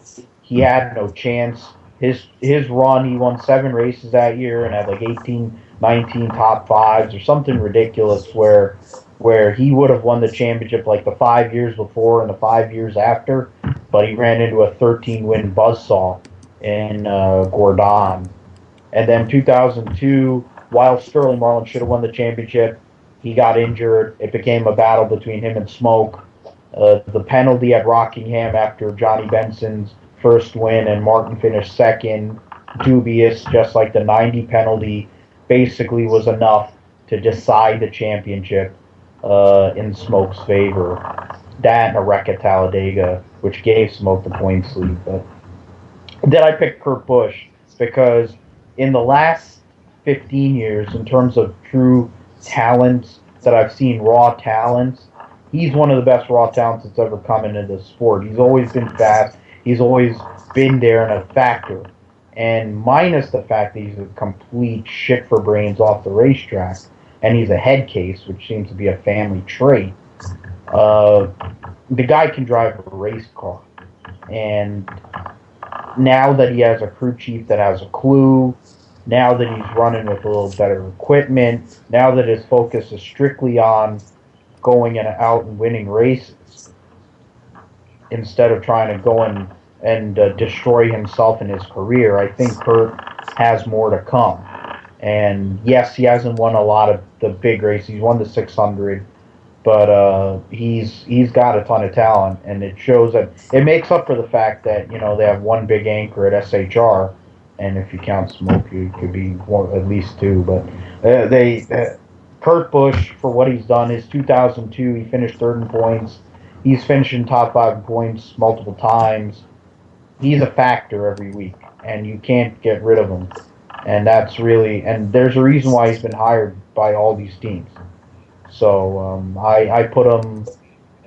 Speaker 2: he had no chance. His run, he won 7 races that year and had like 18, 19 top 5s or something ridiculous where he would have won the championship like the 5 years before and the 5 years after, but he ran into a 13-win buzzsaw in Gordon. And then 2002, while Sterling Marlin should have won the championship, he got injured. It became a battle between him and Smoke. The penalty at Rockingham after Johnny Benson's first win and Martin finished 2nd, dubious, just like the 90 penalty, basically was enough to decide the championship in Smoke's favor. That and a wreck at Talladega, which gave Smoke the points lead. But then I picked Kurt Busch because in the last 15 years, in terms of true talents that I've seen, raw talents, he's one of the best raw talents that's ever come into the sport. He's always been fast. He's always been there and a factor. And minus the fact that he's a complete shit for brains off the racetrack, and he's a head case, which seems to be a family trait, the guy can drive a race car. And now that he has a crew chief that has a clue, now that he's running with a little better equipment, now that his focus is strictly on going out and winning races, instead of trying to go and destroy himself in his career, I think Kurt has more to come. And yes, he hasn't won a lot of the big races. He's won the 600, but he's got a ton of talent, and it shows that it makes up for the fact that they have one big anchor at SHR, and if you count Smoke, it could be at least 2. But Kurt Busch, for what he's done, is 2002. He finished 3rd in points. He's finishing top 5 in points multiple times. He's a factor every week, and you can't get rid of him. And and there's a reason why he's been hired by all these teams. So I put him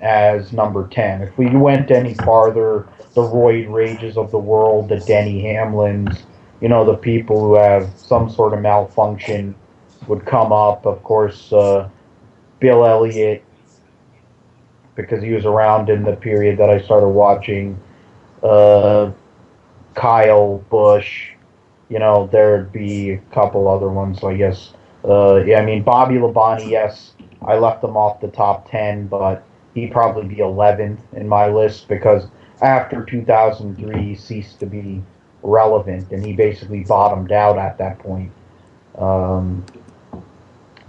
Speaker 2: as number 10. If we went any farther, the Royd Rages of the world, the Denny Hamlins, the people who have some sort of malfunction would come up. Of course, Bill Elliott, because he was around in the period that I started watching. Kyle Busch, there'd be a couple other ones, I guess. Bobby Labonte, yes, I left him off the top 10, but he'd probably be 11th in my list because after 2003, he ceased to be relevant, and he basically bottomed out at that point.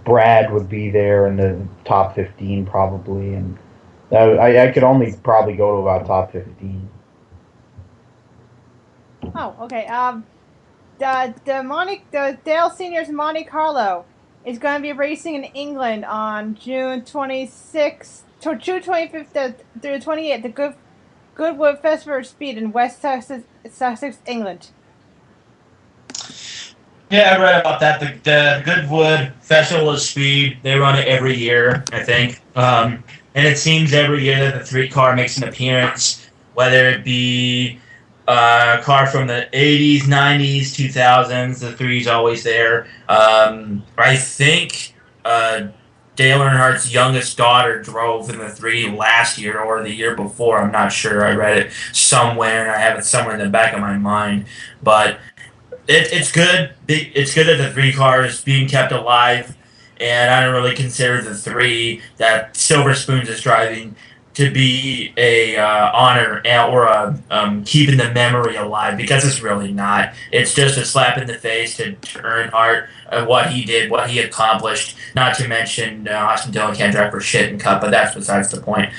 Speaker 2: Brad would be there in the top 15 probably, and I could only probably go to about top 15.
Speaker 1: Oh, okay. The Dale Senior's Monte Carlo is going to be racing in England on June 25th through 28th. The Goodwood Festival of Speed in West Sussex, England.
Speaker 3: Yeah, I read about that. The Goodwood Festival of Speed, they run it every year, I think. And it seems every year that the 3 car makes an appearance. whether it be car from the 80s, 90s, 2000s. The 3's always there. I think Dale Earnhardt's youngest daughter drove in the 3 last year or the year before. I'm not sure. I read it somewhere, and I have it somewhere in the back of my mind. But it's good. It's good that the 3 car is being kept alive, and I don't really consider the 3 that Silver Spoons is driving to be a honor or a keeping the memory alive, because it's really not. It's just a slap in the face to Earnhardt, what he did, what he accomplished. Not to mention Austin Dillon can't drive for shit in Cup, but that's besides the point.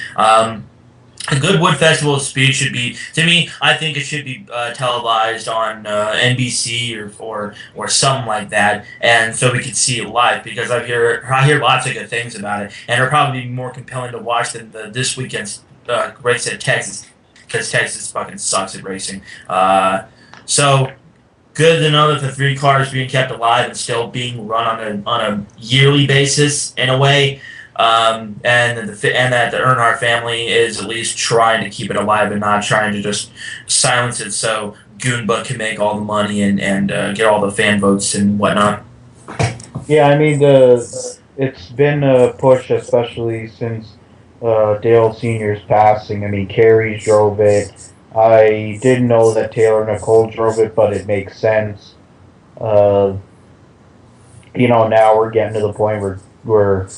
Speaker 3: A good Wood Festival of Speed should be, to me, I think it should be televised on NBC or something like that, and so we could see it live, because I hear lots of good things about it, and it'll probably be more compelling to watch than this weekend's race at Texas, because Texas fucking sucks at racing. So good to know that the 3 cars being kept alive and still being run on a yearly basis in a way. And that the Earnhardt family is at least trying to keep it alive and not trying to just silence it so Goonbutt can make all the money and get all the fan votes and whatnot.
Speaker 2: Yeah, I mean, it's been a push, especially since Dale Sr.'s passing. I mean, Carey's drove it. I didn't know that Taylor Nicole drove it, but it makes sense. Now we're getting to the point where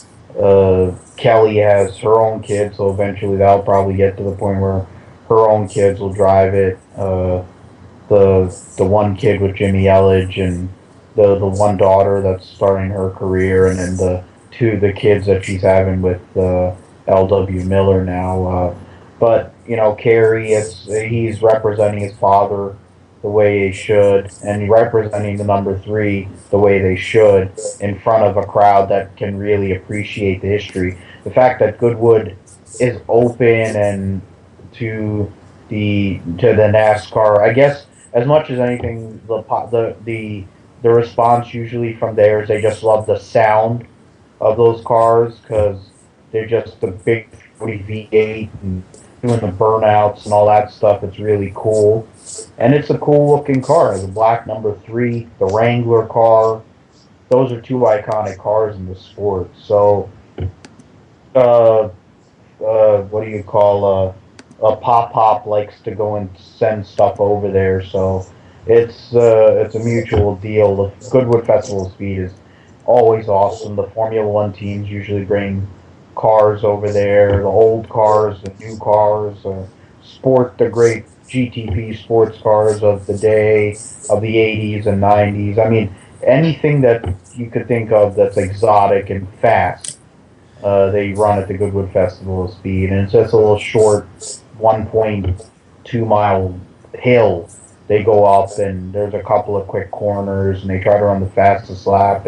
Speaker 2: Kelly has her own kids, so eventually that'll probably get to the point where her own kids will drive it. The one kid with Jimmy Elledge, and the one daughter that's starting her career, and then the kids that she's having with L.W. Miller now. But Kerry, he's representing his father the way he should, and representing the number 3 the way they should in front of a crowd that can really appreciate the history. The fact that Goodwood is open and to the NASCAR, I guess, as much as anything, the response usually from there is they just love the sound of those cars, because they're just a big V8 and doing the burnouts and all that stuff. It's really cool. And it's a cool looking car. The black number 3, the Wrangler car. Those are 2 iconic cars in the sport. So, what do you call, a Pop likes to go and send stuff over there. So it's a mutual deal. The Goodwood Festival of Speed is always awesome. The Formula One teams usually bring cars over there, the old cars, the new cars, the great GTP sports cars of the day, of the 80s and 90s. I mean, anything that you could think of that's exotic and fast, they run at the Goodwood Festival of Speed. And it's just a little short 1.2 mile hill. They go up, and there's a couple of quick corners, and they try to run the fastest lap.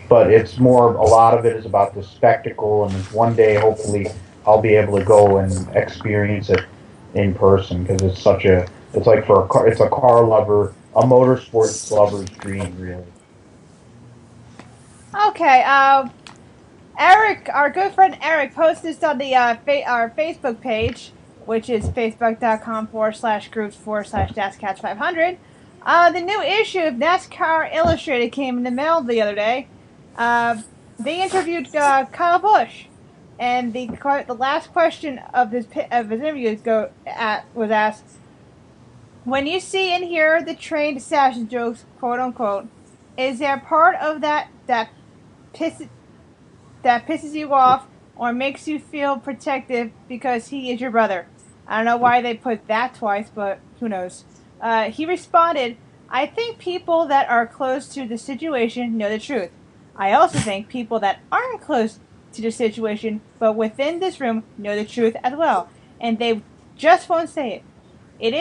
Speaker 2: But it's more, a lot of it is about the spectacle, and one day, hopefully, I'll be able to go and experience it in person, because it's like it's a car lover, a motorsports lover's dream, really.
Speaker 1: Okay, Eric, our good friend Eric, posted this on the our Facebook page, which is facebook.com/groups/NASCAR500. The new issue of NASCAR Illustrated came in the mail the other day. They interviewed Kyle Busch, and the last question of his interview was asked: when you see and hear the trained assassin jokes, quote unquote, is there part of that pisses you off or makes you feel protective because he is your brother? I don't know why they put that twice, but who knows. He responded, I think people that are close to the situation know the truth. I also think people that aren't close to the situation, but within this room, know the truth as well. And they just won't say it. It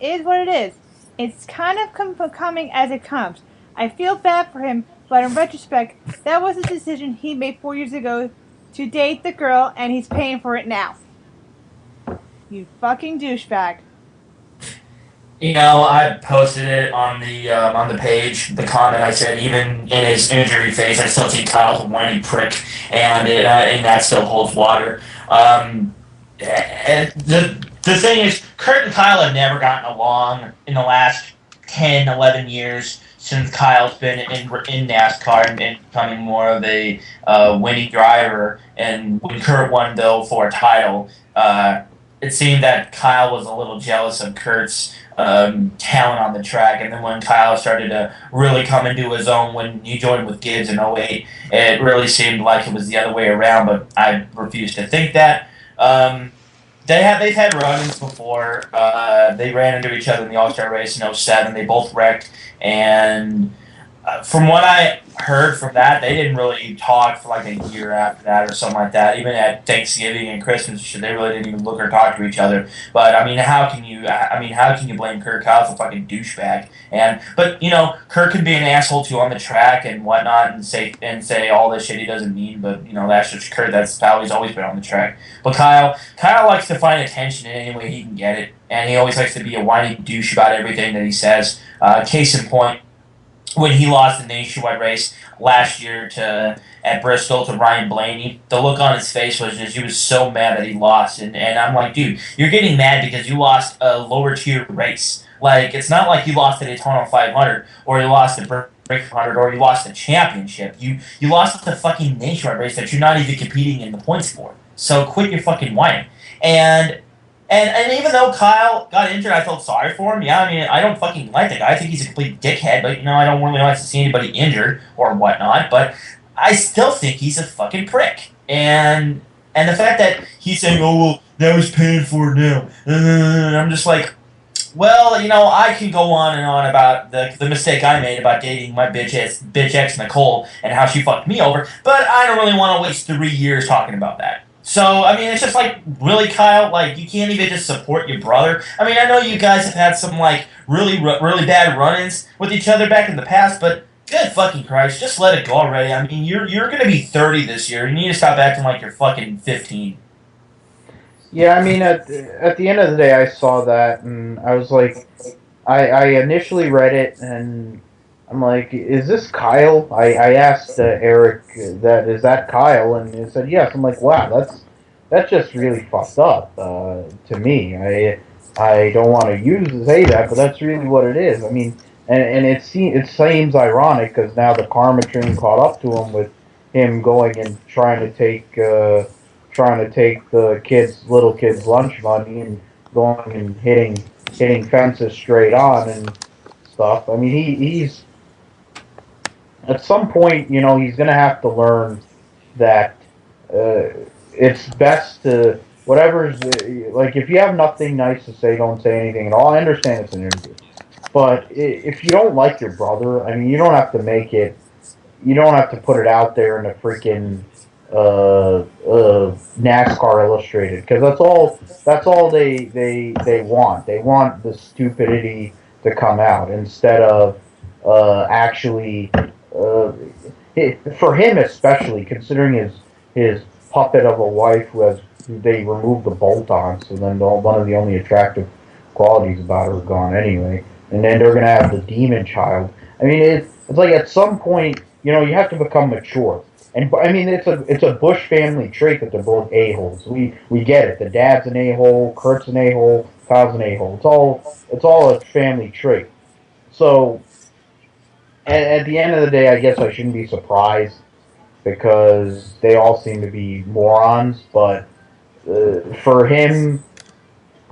Speaker 1: is what it is. It's kind of coming as it comes. I feel bad for him, but in retrospect, that was a decision he made 4 years ago to date the girl, and he's paying for it now. You fucking douchebag.
Speaker 3: I posted it on the page, the comment. I said, even in his injury phase, I still think Kyle's a whiny prick, and that still holds water. And the thing is, Kurt and Kyle have never gotten along in the last 10, 11 years since Kyle's been in NASCAR and becoming more of a winning driver. And when Kurt won, though, for a title, it seemed that Kyle was a little jealous of Kurt's talent on the track. And then when Kyle started to really come into his own when he joined with Gibbs in '08, it really seemed like it was the other way around, but I refuse to think that. They've had run-ins before. They ran into each other in the AllStar Race in '07. They both wrecked, and from what I heard from that, they didn't really talk for like a year after that or something like that. Even at Thanksgiving and Christmas, they really didn't even look or talk to each other. But I mean, how can you blame Kurt? Kyle's a fucking douchebag. But you know, Kurt can be an asshole too on the track and whatnot, and say all this shit he doesn't mean. But you know, that's just Kurt. That's how he's always been on the track. But Kyle likes to find attention in any way he can get it, and he always likes to be a whiny douche about everything that he says. Case in point, when he lost the nationwide race last year at Bristol to Ryan Blaney, the look on his face was just he was so mad that he lost, and I'm like, dude, you're getting mad because you lost a lower tier race. Like, it's not like you lost the Daytona 500 or you lost the Break 500 or you lost the championship. You lost the fucking nationwide race that you're not even competing in the points for. So quit your fucking whining. And even though Kyle got injured, I felt sorry for him. Yeah, I mean, I don't fucking like the guy. I think he's a complete dickhead, but, you know, I don't really like to see anybody injured or whatnot, but I still think he's a fucking prick. And the fact that he's saying, oh, well, now he's paying for it now. I'm just like, well, you know, I can go on and on about the mistake I made about dating my bitch ex Nicole and how she fucked me over, but I don't really want to waste 3 years talking about that. So, I mean, it's just like, really, Kyle? Like, you can't even just support your brother? I mean, I know you guys have had some, like, really bad run-ins with each other back in the past, but good fucking Christ, just let it go already. I mean, you're going to be 30 this year. You need to stop acting like you're fucking 15.
Speaker 2: Yeah, I mean, at the end of the day, I saw that, and I was like, I initially read it, and I'm like, is this Kyle? I asked Eric, is that Kyle? And he said yes. I'm like, wow, that's just really fucked up to me. I don't want to say that, but that's really what it is. I mean, and it seems ironic because now the karma train caught up to him with him going and trying to take the little kids' lunch money and going and hitting fences straight on and stuff. I mean, he's at some point, you know, he's going to have to learn that it's best to, whatever's, like, if you have nothing nice to say, don't say anything at all. I understand it's an interview. But if you don't like your brother, I mean, you don't have to put it out there in a freaking NASCAR Illustrated, because that's all they want. They want the stupidity to come out instead of actually, for him especially, considering his puppet of a wife who they removed the bolt on, so then one of the only attractive qualities about her are gone anyway, and then they're gonna have the demon child. I mean, it's like at some point, you know, you have to become mature. And I mean, it's a Bush family trait that they're both a-holes. We get it. The dad's an a-hole, Kurt's an a-hole, Kyle's an a-hole. It's all a family trait. So at the end of the day, I guess I shouldn't be surprised because they all seem to be morons. But for him,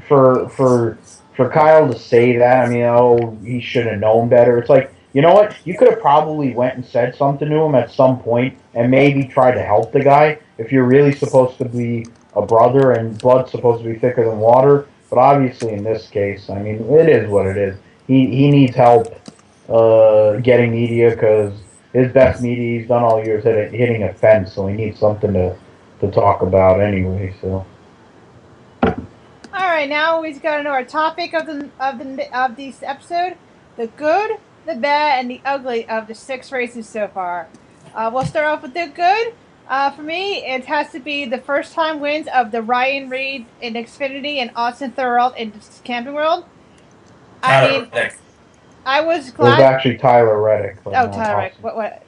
Speaker 2: for Kyle to say that, I mean, oh, he should have known better. It's like, you know what? You could have probably went and said something to him at some point and maybe tried to help the guy if you're really supposed to be a brother and blood's supposed to be thicker than water. But obviously, in this case, I mean, it is what it is. He needs help getting media because his best media he's done all year is hitting a fence, so he needs something to talk about anyway. So.
Speaker 1: All right, now we've got to know our topic of this episode: the good, the bad, and the ugly of the 6 races so far. We'll start off with the good. For me, it has to be the first time wins of the Ryan Reed in Xfinity and Austin Thurl in Camping World. I mean, I was glad.
Speaker 2: It was actually Tyler Reddick.
Speaker 1: Oh, Tyler Reddick. What?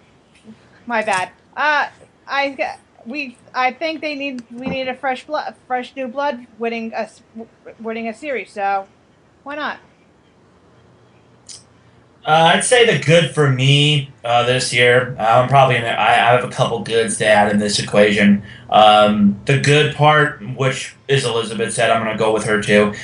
Speaker 1: My bad. I think we need a fresh new blood winning a series. So why not?
Speaker 3: I'd say the good for me this year. I'm probably gonna. I have a couple goods to add in this equation. The good part, which is Elizabeth said, I'm gonna go with her too.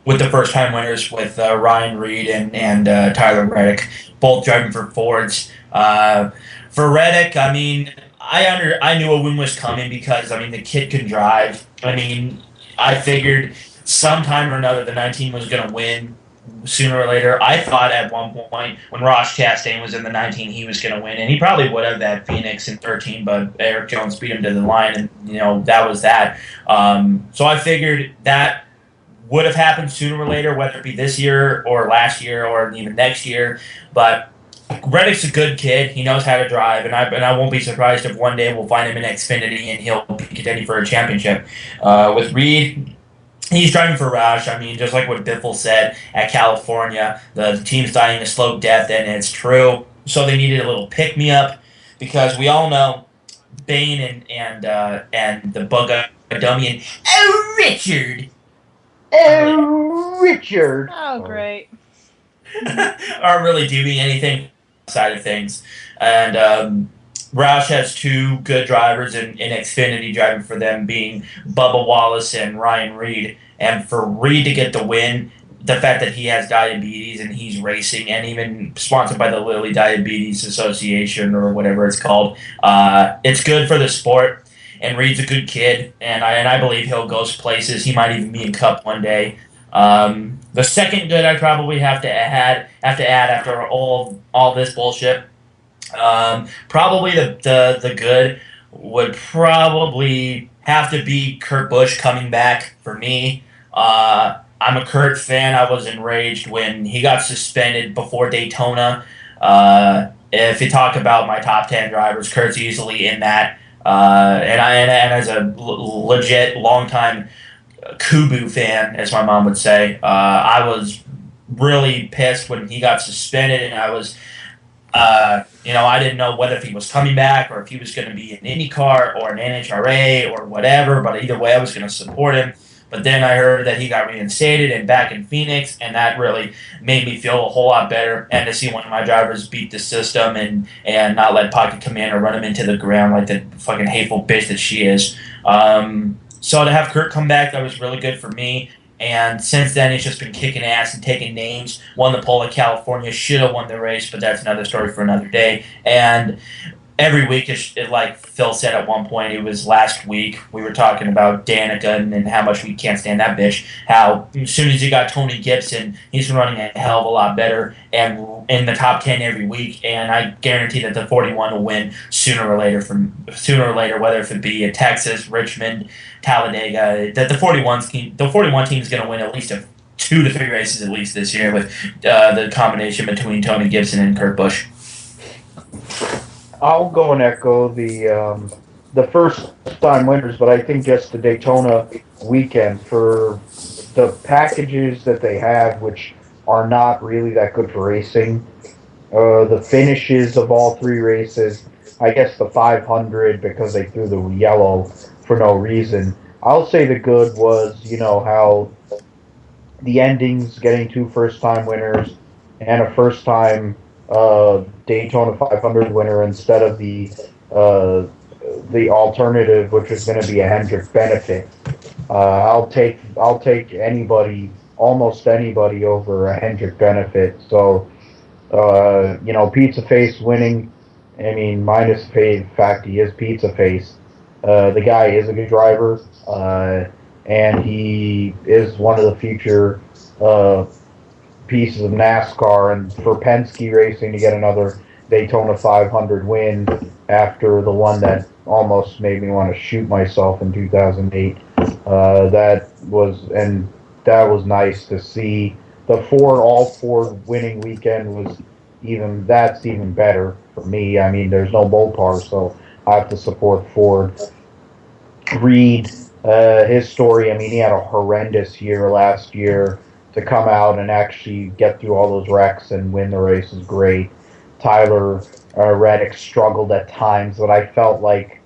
Speaker 3: With the first time winners with Ryan Reed and Tyler Reddick, both driving for Fords. For Reddick, I mean, I knew a win was coming because I mean the kid can drive. I mean, I figured sometime or another the 19 was gonna win sooner or later. I thought at one point when Ross Chastain was in the 19, he was going to win, and he probably would have at Phoenix in 13, but Eric Jones beat him to the line, and that was that. So I figured that would have happened sooner or later, whether it be this year or last year or even next year. But Reddick's a good kid. He knows how to drive, and I won't be surprised if one day we'll find him in Xfinity and he'll be contending for a championship. With Reed, he's driving for Roush. I mean, just like what Biffle said at California, the team's dying a slow death, and it's true. So they needed a little pick me up because we all know Bane and the bug dummy and Richard.
Speaker 2: Richard.
Speaker 1: Oh, great.
Speaker 3: Aren't really doing anything side of things, and Roush has two good drivers in Xfinity driving for them, being Bubba Wallace and Ryan Reed. And for Reed to get the win, the fact that he has diabetes and he's racing and even sponsored by the Lilly Diabetes Association or whatever it's called, it's good for the sport. And Reed's a good kid, and I believe he'll go places. He might even be in Cup one day. The second good I probably have to add after all this bullshit. Probably the good would probably have to be Kurt Busch coming back for me. I'm a Kurt fan. I was enraged when he got suspended before Daytona. If you talk about my top 10 drivers, Kurt's easily in that. And as a legit longtime Kubu fan, as my mom would say, I was really pissed when he got suspended, and I was I didn't know whether if he was coming back or if he was going to be an IndyCar or an NHRA or whatever, but either way I was going to support him. But then I heard that he got reinstated and back in Phoenix, and that really made me feel a whole lot better. And to see one of my drivers beat the system and not let Pocket Commander run him into the ground like the fucking hateful bitch that she is. So to have Kurt come back, that was really good for me. And since then, he's just been kicking ass and taking names. Won the pole at California, should have won the race, but that's another story for another day. And every week, like Phil said at one point, it was last week, we were talking about Danica and how much we can't stand that bitch. How as soon as he got Tony Gibson, he's been running a hell of a lot better and in the top 10 every week. And I guarantee that the 41 will win sooner or later, whether if it be at Texas, Richmond, Talladega. That the 41 team is going to win at least 2 to 3 races at least this year with the combination between Tony Gibson and Kurt Busch.
Speaker 2: I'll go and echo the first time winners, but I think just the Daytona weekend for the packages that they have, which are not really that good for racing. The finishes of all 3 races, I guess the 500 because they threw the yellow for no reason. I'll say the good was, how the endings, getting 2 first-time winners and a first-time Daytona 500 winner instead of the alternative, which is going to be a Hendrick benefit. I'll take almost anybody over a Hendrick benefit. So, Pizza Face winning. I mean, minus the fact he is Pizza Face. The guy is a good driver, and he is one of the future pieces of NASCAR. And for Penske Racing to get another Daytona 500 win after the one that almost made me want to shoot myself in 2008, that was nice to see. The all Ford winning weekend was even better for me. I mean, there's no Mopar, so I have to support Ford. Reed, his story, I mean, he had a horrendous year last year. To come out and actually get through all those wrecks and win the race is great. Tyler Reddick struggled at times, but I felt like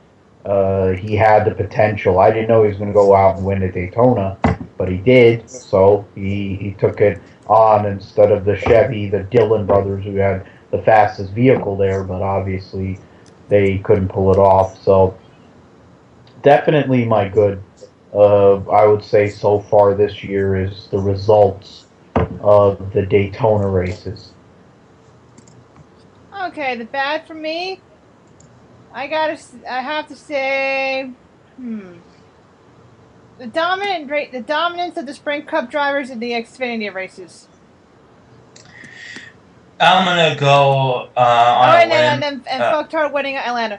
Speaker 2: He had the potential. I didn't know he was going to go out and win at Daytona, but he did. So he took it on instead of the Chevy, the Dillon brothers, who had the fastest vehicle there, but obviously they couldn't pull it off. So definitely my good, I would say so far this year is the results of the Daytona races.
Speaker 1: Okay, the bad for me, I have to say, the dominance of the Sprint Cup drivers in the Xfinity races.
Speaker 3: I'm gonna go on a limb.
Speaker 1: And Fultard winning Atlanta.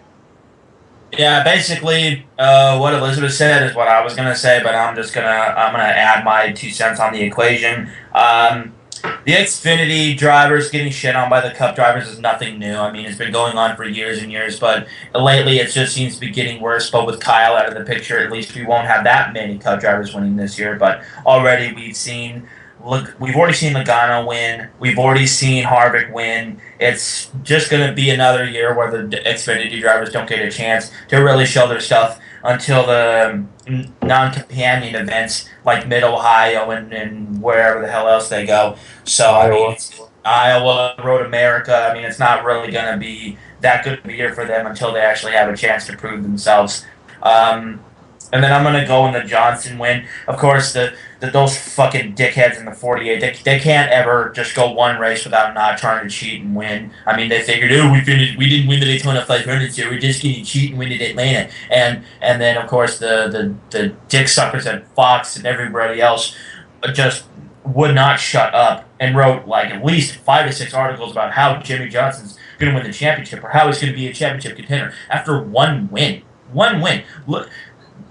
Speaker 3: Yeah, basically, what Elizabeth said is what I was gonna say, but I'm gonna add my 2 cents on the equation. The Xfinity drivers getting shit on by the Cup drivers is nothing new. I mean, it's been going on for years and years, but lately it just seems to be getting worse. But with Kyle out of the picture, at least we won't have that many Cup drivers winning this year. But already we've already seen Logano win. We've already seen Harvick win. It's just going to be another year where the Xfinity drivers don't get a chance to really show their stuff until the non-companion events like Mid-Ohio and wherever the hell else they go. So, I mean, Iowa, Road America, I mean, it's not really going to be that good of a year for them until they actually have a chance to prove themselves. And then I'm going to go in the Johnson win. Of course, those fucking dickheads in the 48, they can't ever just go one race without not trying to cheat and win. I mean, they figured, we didn't win the Daytona 500 here. We're just going to cheat and win at Atlanta. And then, of course, the dick suckers at Fox and everybody else just would not shut up and wrote like at least 5 to 6 articles about how Jimmy Johnson's going to win the championship or how he's going to be a championship contender after one win. One win. Look.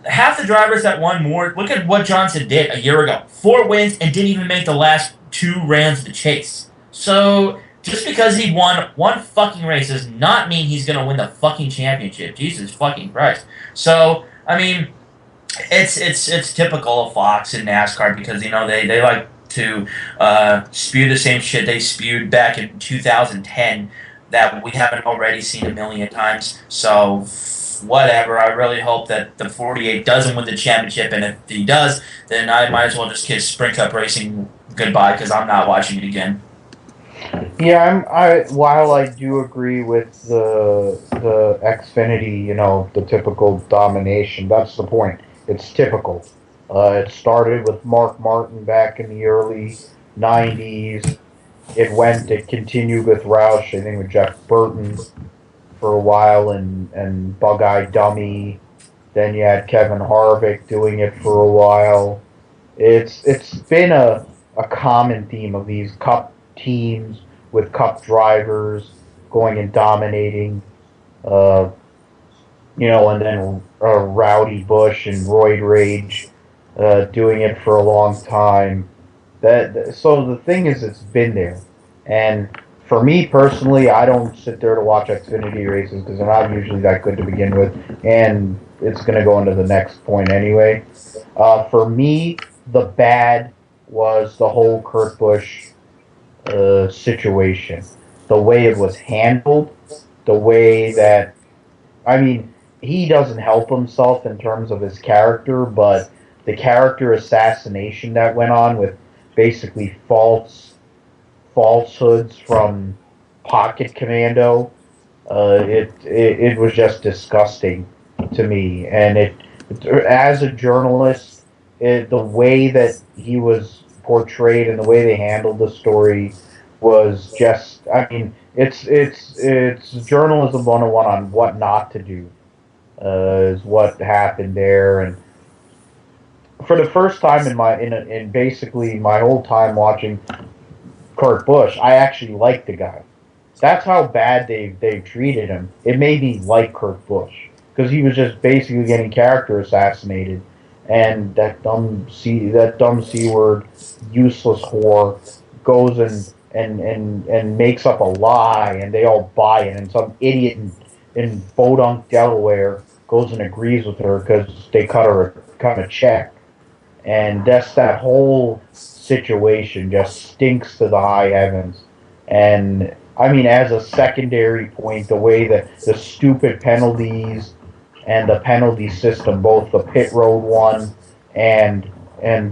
Speaker 3: Half the drivers that won more, look at what Johnson did a year ago. 4 wins and didn't even make the last 2 rounds of the chase. So, just because he won one fucking race does not mean he's going to win the fucking championship. Jesus fucking Christ. So, I mean, it's typical of Fox and NASCAR because, you know, they like to spew the same shit they spewed back in 2010 that we haven't already seen a million times. So, whatever. I really hope that the 48 doesn't win the championship, and if he does, then I might as well just kiss Sprint Cup Racing goodbye because I'm not watching it again.
Speaker 2: Yeah, while I do agree with the Xfinity, you know, the typical domination. That's the point. It's typical. It started with Mark Martin back in the early '90s. It continued with Roush, I think, with Jeff Burton for a while, and Bug-Eye Dummy. Then you had Kevin Harvick doing it for a while. It's been a common theme of these Cup teams with Cup drivers going and dominating. You know, and then Rowdy Bush and Royd Rage doing it for a long time. So the thing is, it's been there, and for me personally, I don't sit there to watch Xfinity races because they're not usually that good to begin with, and it's going to go into the next point anyway. For me, the bad was the whole Kurt Busch situation. The way it was handled, the way that, I mean, he doesn't help himself in terms of his character, but the character assassination that went on with basically falsehoods from Pocket Commando, it was just disgusting to me. And as a journalist, the way that he was portrayed and the way they handled the story was just, I mean, it's journalism 101 on what not to do, is what happened there. And for the first time in basically my whole time watching Kurt Busch, I actually like the guy. That's how bad they've treated him. It made me like Kurt Busch because he was just basically getting character assassinated, and that dumb C word, useless whore, goes and makes up a lie, and they all buy it, and some idiot in Bodunk, Delaware, goes and agrees with her because they cut a check, and that whole situation just stinks to the high heavens. And I mean, as a secondary point, the way that the stupid penalties and the penalty system, both the pit road one and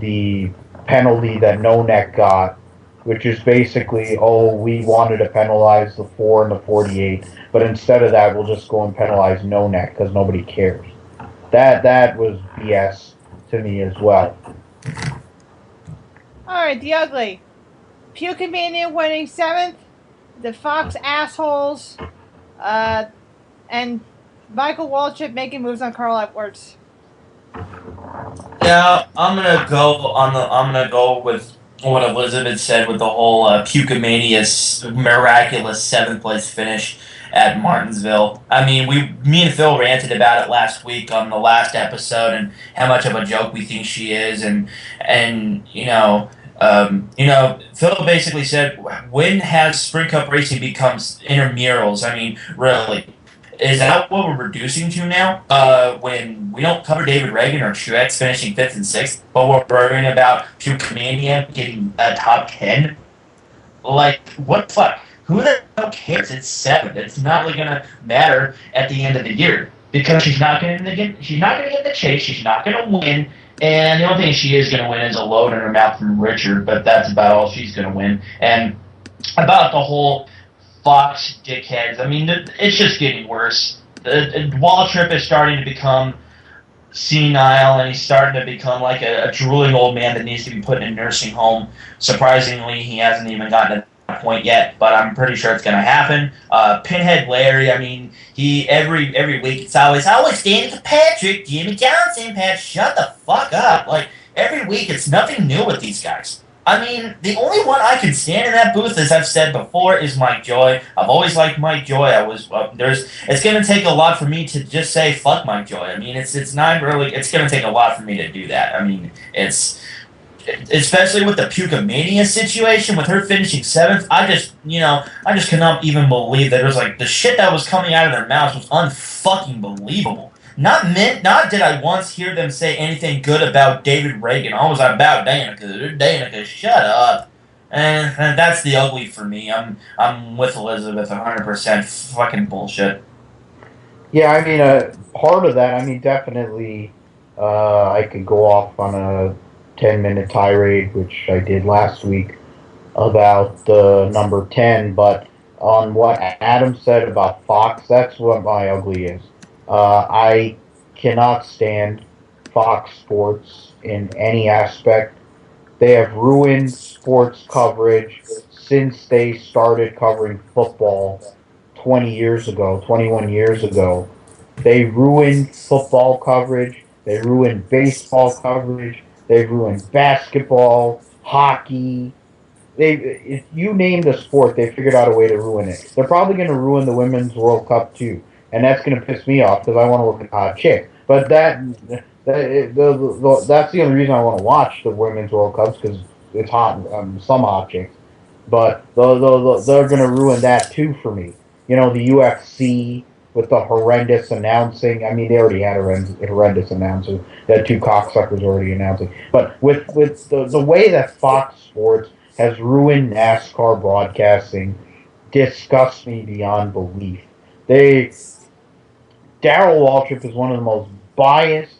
Speaker 2: the penalty that No Neck got, which is basically, oh, we wanted to penalize the 4 and the 48, but instead of that, we'll just go and penalize No Neck because nobody cares. That was BS to me as well.
Speaker 1: All right, the ugly. Pukemania winning 7th. The Fox assholes. And Michael Waltrip making moves on Carl Edwards.
Speaker 3: Yeah, I'm gonna go with what Elizabeth said with the whole Pukemania's miraculous 7th place finish at Martinsville. I mean, me and Phil ranted about it last week on the last episode and how much of a joke we think she is, and Phil basically said, when has Sprint Cup racing become intramurals? I mean, really. Is that what we're reducing to now? When we don't cover David Reagan or Truex finishing 5th and 6th, but we're worrying about Pukemania getting a top 10? Like, what the fuck? Who the hell cares? It's 7th. It's not really gonna matter at the end of the year because she's not gonna get the chase. She's not gonna win, and the only thing she is gonna win is a load in her mouth from Richard. But that's about all she's gonna win. And about the whole Fox dickheads. I mean, it's just getting worse. Waltrip is starting to become senile, and he's starting to become like a drooling old man that needs to be put in a nursing home. Surprisingly, he hasn't even gotten to that point yet, but I'm pretty sure it's going to happen. Pinhead Larry, I mean, he every week it's always Danica Patrick, Jimmy Johnson, Pat, shut the fuck up. Like, every week it's nothing new with these guys. I mean, the only one I can stand in that booth, as I've said before, is Mike Joy. I've always liked Mike Joy. It's going to take a lot for me to just say fuck Mike Joy. I mean, it's not really. It's going to take a lot for me to do that. I mean, it's especially with the Pukemania situation with her finishing 7th. I just cannot even believe that it was like the shit that was coming out of their mouths was unfucking believable. Not did I once hear them say anything good about David Reagan. I was about Danica. Danica, shut up. And that's the ugly for me. I'm with Elizabeth 100%. Fucking bullshit.
Speaker 2: Yeah, I mean, part of that, I mean, definitely, I could go off on a 10-minute tirade, which I did last week, about the number 10, but on what Adam said about Fox, that's what my ugly is. I cannot stand Fox Sports in any aspect. They have ruined sports coverage since they started covering football 20 years ago, 21 years ago. They ruined football coverage. They ruined baseball coverage. They ruined basketball, hockey. If you name the sport, they figured out a way to ruin it. They're probably going to ruin the Women's World Cup too. And that's going to piss me off because I want to look at a hot chick. But that's the only reason I want to watch the Women's World Cups because it's hot, some hot chicks. But they're going to ruin that too for me. You know, the UFC with the horrendous announcing. I mean, they already had a horrendous announcer. They had 2 cocksuckers already announcing. But with the way that Fox Sports has ruined NASCAR broadcasting disgusts me beyond belief. Darrell Waltrip is one of the most biased,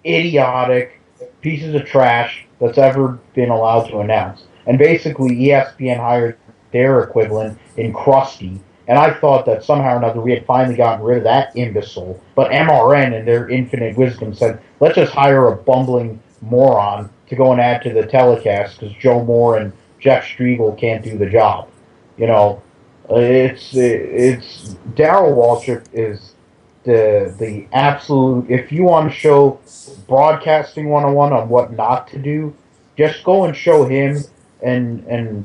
Speaker 2: idiotic pieces of trash that's ever been allowed to announce. And basically, ESPN hired their equivalent in Krusty, and I thought that somehow or another we had finally gotten rid of that imbecile. But MRN, in their infinite wisdom, said, let's just hire a bumbling moron to go and add to the telecast because Joe Moore and Jeff Striegel can't do the job. You know, it's Darrell Waltrip is the absolute. If you want to show broadcasting 101 on what not to do, just go and show him and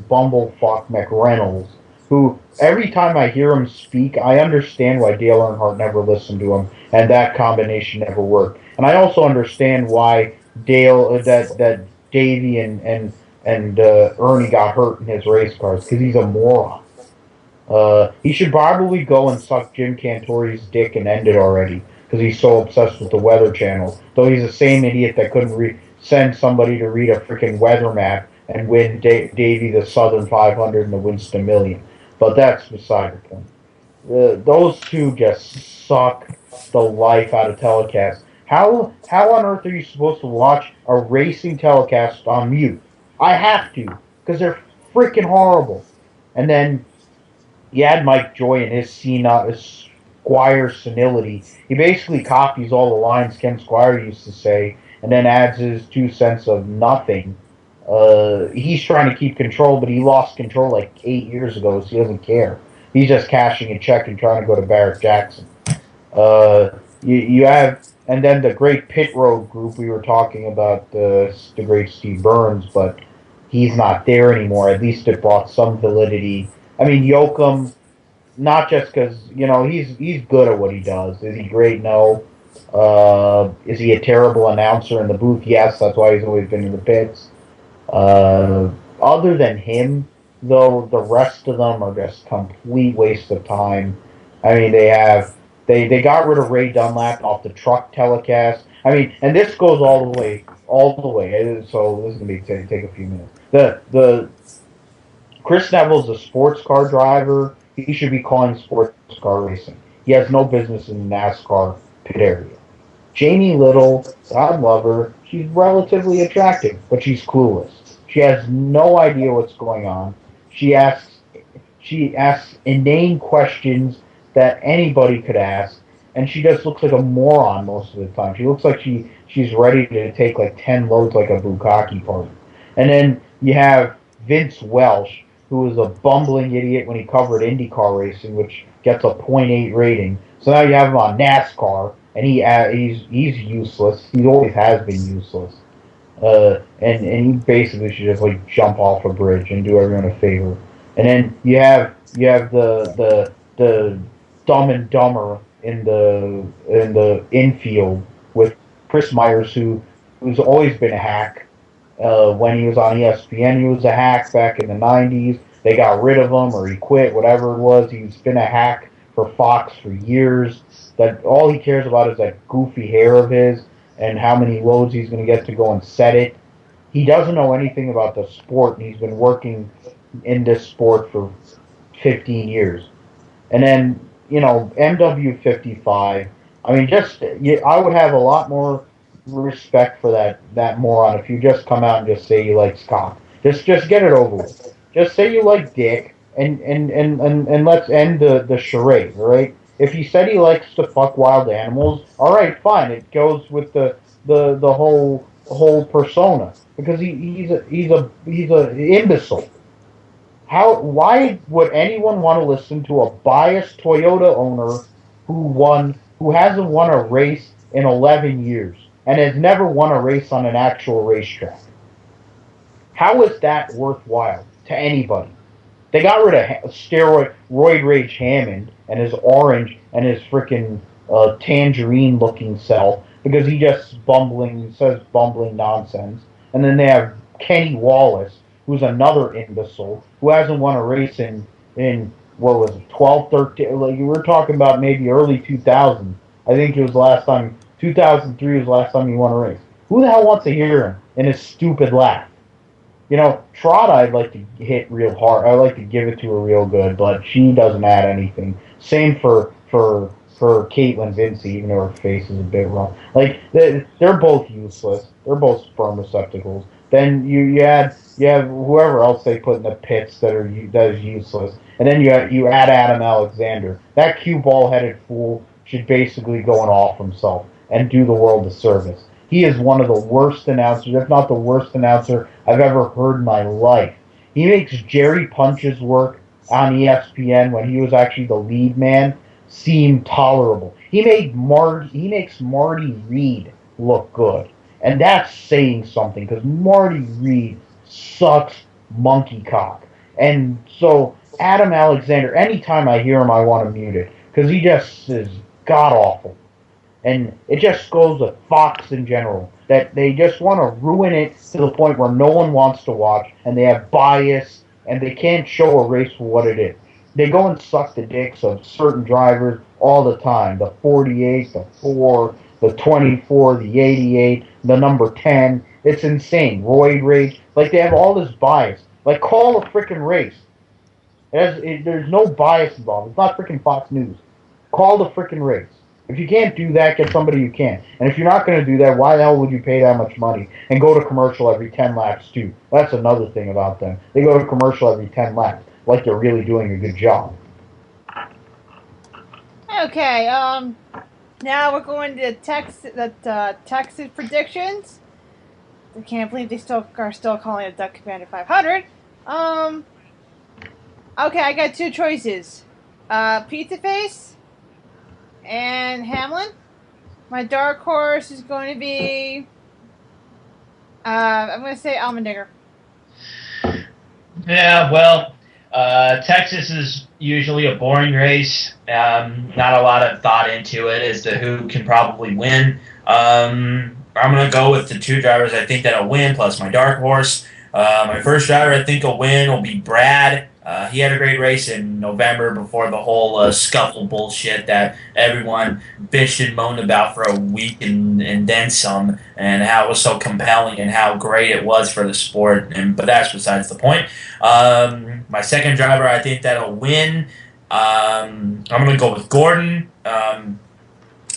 Speaker 2: Bumblefuck McReynolds, who every time I hear him speak, I understand why Dale Earnhardt never listened to him, and that combination never worked. And I also understand why that Davey and Ernie got hurt in his race cars because he's a moron. He should probably go and suck Jim Cantori's dick and end it already because he's so obsessed with the Weather Channel. Though he's the same idiot that couldn't send somebody to read a freaking weather map and win Davey the Southern 500 and the Winston Million. But that's beside the point. those two just suck the life out of telecasts. How on earth are you supposed to watch a racing telecast on mute? I have to, because they're freaking horrible. And then you had Mike Joy and his Squire senility. He basically copies all the lines Ken Squire used to say, and then adds his 2 cents of nothing. He's trying to keep control, but he lost control like 8 years ago, so he doesn't care. He's just cashing a check and trying to go to Barrett Jackson. You have, and then the great pit road group we were talking about, the great Steve Byrnes, but he's not there anymore. At least it brought some validity. I mean, Yoakum, not just because he's good at what he does. Is he great? No. Is he a terrible announcer in the booth? Yes. That's why he's always been in the pits. Other than him, though, the rest of them are just complete waste of time. I mean, they got rid of Ray Dunlap off the truck telecast. I mean, and this goes all the way. So this is gonna take a few minutes. The Chris Neville's a sports car driver. He should be calling sports car racing. He has no business in the NASCAR pit area. Jamie Little, God love her, she's relatively attractive, but she's clueless. She has no idea what's going on. She asks inane questions that anybody could ask, and she just looks like a moron most of the time. She looks like she's ready to take like 10 loads like a bukkake party. And then you have Vince Welsh, who was a bumbling idiot when he covered IndyCar racing, which gets a .8 rating. So now you have him on NASCAR, and he's useless. He always has been useless. And he basically should just like jump off a bridge and do everyone a favor. And then you have the Dumb and Dumber in the infield with Chris Myers, who's always been a hack. When he was on ESPN, he was a hack back in the 90s. They got rid of him, or he quit, whatever it was. He's been a hack for Fox for years. That all he cares about is that goofy hair of his and how many loads he's going to get to go and set it. He doesn't know anything about the sport, and he's been working in this sport for 15 years. And then, MW55, I mean, I would have a lot more respect for that moron if you just come out and just say you like Scott. Just get it over with. Just say you like Dick, and let's end the charade, all right? If he said he likes to fuck wild animals, all right, fine. It goes with the whole persona, because he's a imbecile. Why would anyone want to listen to a biased Toyota owner who hasn't won a race in 11 years and has never won a race on an actual racetrack? How is that worthwhile to anybody? They got rid of Roid Rage Hammond and his orange and his freaking tangerine-looking self because he just says bumbling nonsense. And then they have Kenny Wallace, who's another imbecile, who hasn't won a race in what was it, 12, 13, like you were talking about maybe early 2000. I think it was the last time, 2003 was the last time he won a race. Who the hell wants to hear him in his stupid laugh? Trot I'd like to hit real hard. I'd like to give it to her real good, but she doesn't add anything. Same for Caitlin Vinci, even though her face is a bit rough. Like, they're both useless. They're both sperm receptacles. Then you have whoever else they put in the pits that is useless. And then you add Adam Alexander. That cue ball-headed fool should basically go and off himself and do the world a service. He is one of the worst announcers, if not the worst announcer I've ever heard in my life. He makes Jerry Punch's work on ESPN when he was actually the lead man seem tolerable. He makes Marty Reed look good. And that's saying something, because Marty Reed sucks monkey cock. And so Adam Alexander, anytime I hear him, I want to mute it, because he just is god-awful. And it just goes with Fox in general, that they just want to ruin it to the point where no one wants to watch, and they have bias, and they can't show a race for what it is. They go and suck the dicks of certain drivers all the time. The 48, the 4, the 24, the 88, the number 10. It's insane. Roid Rage. Like, they have all this bias. Like, call a freaking race. There's no bias involved. It's not freaking Fox News. Call the freaking race. If you can't do that, get somebody who can. And if you're not going to do that, why the hell would you pay that much money and go to commercial every 10 laps too? That's another thing about them. They go to commercial every 10 laps, like they're really doing a good job.
Speaker 1: Okay, now we're going to Texas predictions. I can't believe they are still calling it Duck Commander 500. Okay, I got two choices. Pizza Face and Hamlin. My dark horse is going to be I'm going to say Allmendinger.
Speaker 4: Yeah, well, Texas is usually a boring race. Not a lot of thought into it as to who can probably win. I'm going to go with the two drivers I think that'll win, plus my dark horse. My first driver I think will win will be Brad. He had a great race in November before the whole scuffle bullshit that everyone bitched and moaned about for a week and then some, and how it was so compelling and how great it was for the sport. But that's besides the point. My second driver I think that'll win. I'm going to go with Gordon. The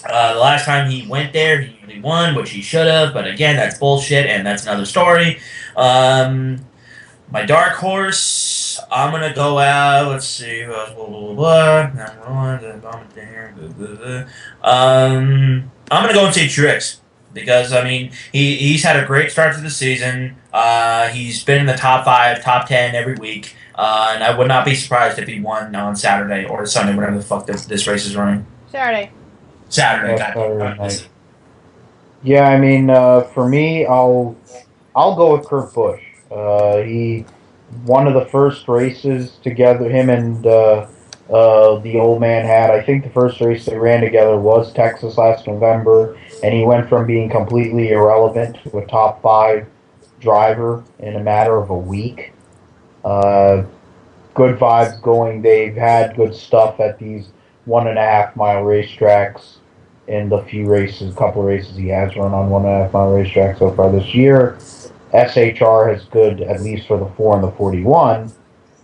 Speaker 4: last time he went there, he won, which he should have. But again, that's bullshit, and that's another story. My dark horse, I'm going to go out. Let's see. I'm going to go and say Truex. Because, I mean, he's had a great start to the season. He's been in the top 5, top 10 every week. And I would not be surprised if he won on Saturday or Sunday, whatever the fuck this race is running.
Speaker 1: Saturday.
Speaker 2: Saturday. Yeah, I mean, for me, I'll go with Kurt Busch. He one of the first races together. Him and the old man had. I think the first race they ran together was Texas last November, and he went from being completely irrelevant to a top 5 driver in a matter of a week. Good vibes going. They've had good stuff at these 1.5 mile racetracks in the couple races he has run on 1.5 mile racetracks so far this year. SHR has good, at least for the 4 and the 41,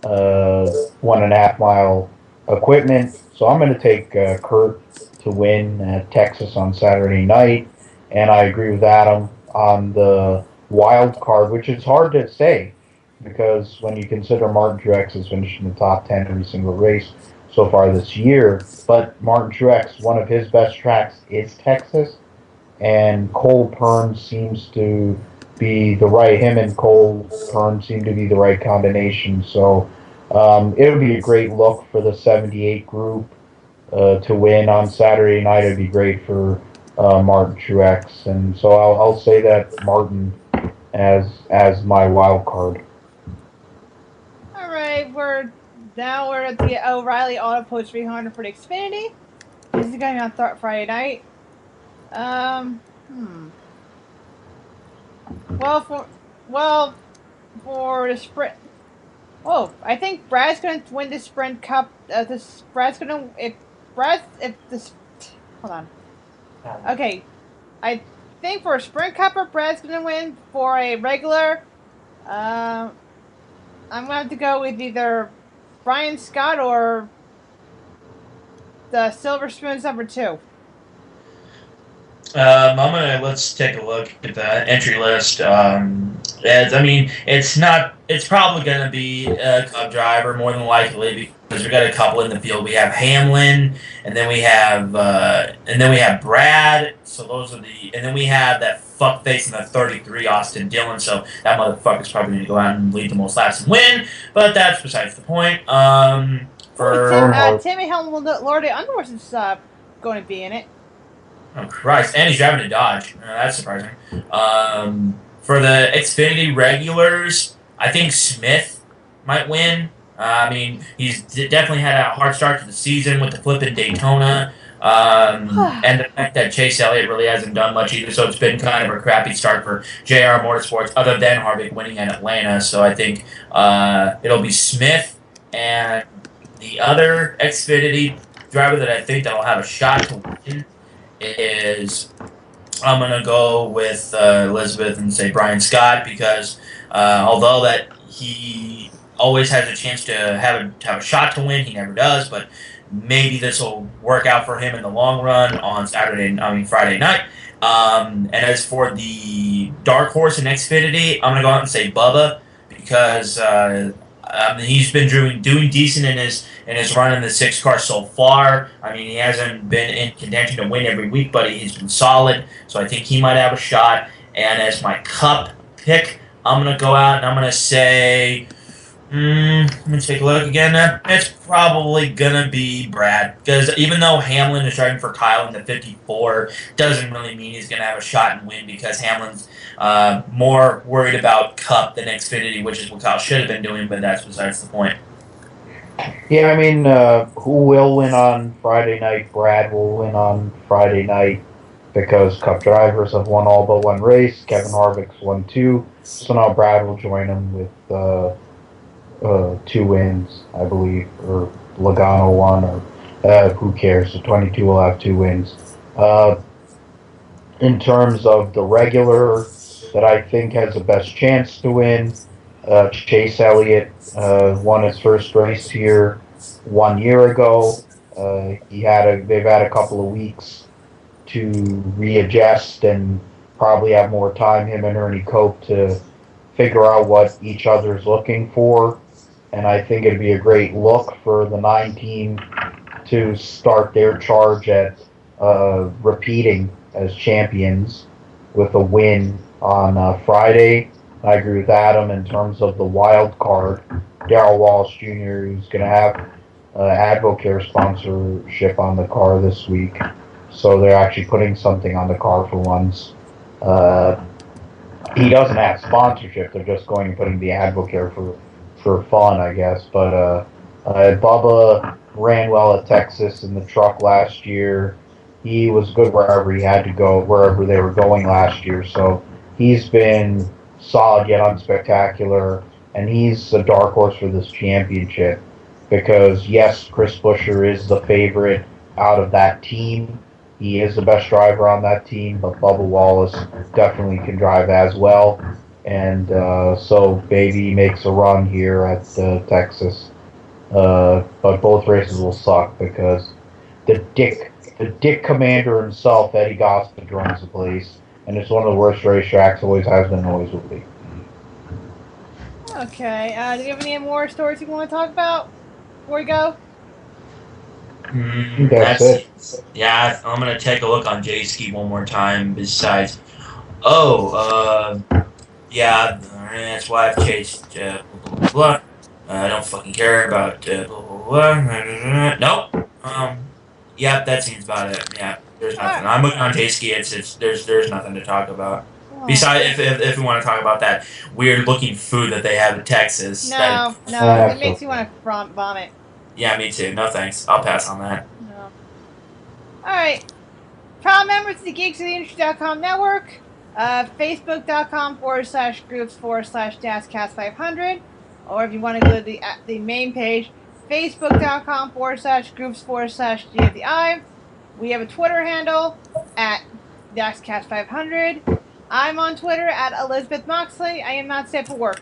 Speaker 2: 1.5 mile equipment. So I'm going to take Kurt to win at Texas on Saturday night. And I agree with Adam on the wild card, which is hard to say because when you consider Martin Truex has finished in the top 10 every single race so far this year. But Martin Truex, one of his best tracks is Texas. And Cole Pern seems to be him and Cole Pern seem to be the right combination. So it'll be a great look for the 78 group to win on Saturday night. It'd be great for Martin Truex, and so I'll say that Martin as my wild card.
Speaker 1: All right, we're at the O'Reilly Auto Post 300 for the Xfinity. This is going on Friday night. For the sprint. Oh, I think Brad's going to win the Sprint Cup. Hold on. Okay, I think for a Sprint Cup, Brad's going to win. For a regular, I'm going to have to go with either Brian Scott or the Silver Spoons #2.
Speaker 4: Let's take a look at the entry list. It's probably gonna be a Cup driver more than likely because we got a couple in the field. We have Hamlin, and then we have Brad. So those are and then we have that fuckface in the 33, Austin Dillon. So that motherfucker's probably gonna go out and lead the most laps and win. But that's besides the point.
Speaker 1: Timmy Hamlin, Lord Underwood is going to be in it.
Speaker 4: Oh Christ! And he's driving a Dodge. That's surprising. For the Xfinity regulars, I think Smith might win. He's definitely had a hard start to the season with the flip in Daytona, and the fact that Chase Elliott really hasn't done much either. So it's been kind of a crappy start for JR Motorsports, other than Harvick winning at Atlanta. So I think it'll be Smith, and the other Xfinity driver that I think that'll have a shot to win is I'm going to go with Elizabeth and say Brian Scott because although that he
Speaker 3: always has a chance to have a shot to win. He never does, but maybe this will work out for him in the long run on Friday night. And as for the dark horse in Xfinity, I'm gonna go out and say Bubba because he's been doing decent in his run in the 6 car so far. I mean, he hasn't been in contention to win every week, but he's been solid. So I think he might have a shot. And as my Cup pick, I'm gonna go out and I'm gonna say. Let me take a look again. It's probably gonna be Brad because even though Hamlin is driving for Kyle in the 54, doesn't really mean he's gonna have a shot and win because Hamlin's more worried about Cup than Xfinity, which is what Kyle should have been doing. But that's besides the point.
Speaker 2: Yeah, I mean, who will win on Friday night? Brad will win on Friday night because Cup drivers have won all but one race. Kevin Harvick's won 2, so now Brad will join him with 2 wins, I believe, or Logano 1, or who cares? The 22 will have 2 wins. In terms of the regular that I think has the best chance to win, Chase Elliott won his first race here 1 year ago. They've had a couple of weeks to readjust and probably have more time, him and Ernie Cope, to figure out what each other is looking for. And I think it'd be a great look for the 9 team to start their charge at repeating as champions with a win on Friday. I agree with Adam in terms of the wild card. Darrell Wallace Jr., who's going to have AdvoCare sponsorship on the car this week. So they're actually putting something on the car for once. He doesn't have sponsorship. They're just going and putting the AdvoCare for fun, I guess. But Bubba ran well at Texas in the truck last year. He was good wherever he had to go, wherever they were going last year. So he's been solid yet unspectacular, and he's a dark horse for this championship because, yes, Chris Buescher is the favorite out of that team. He is the best driver on that team, but Bubba Wallace definitely can drive as well. And so Baby makes a run here at Texas. But both races will suck because the dick commander himself, Eddie Gossett, runs the place. And it's one of the worst racetracks, always has been, always will be.
Speaker 1: Okay. Do you have any more stories you want to talk about before we go?
Speaker 2: That's it.
Speaker 3: Yeah, I'm going to take a look on J-Ski one more time besides... yeah, that's why I've chased blah, blah, blah. I don't fucking care about blah, blah, blah. Nope. Yeah, that seems about it. Yeah, there's nothing. I'm looking on J-Ski. There's nothing to talk about. Besides, if we want to talk about that weird looking food that they have in Texas.
Speaker 1: No, it makes you want to vomit.
Speaker 3: Yeah, me too. No thanks. I'll pass on that.
Speaker 1: No. Alright. Proud members of the GeeksOfTheIndustry.com network. Facebook.com/groups/NASCAST500. Or if you want to go to the main page, Facebook.com/groups/GFDI. We have a Twitter handle at NASCAST500. I'm on Twitter at Elizabeth Moxley. I am not safe for work.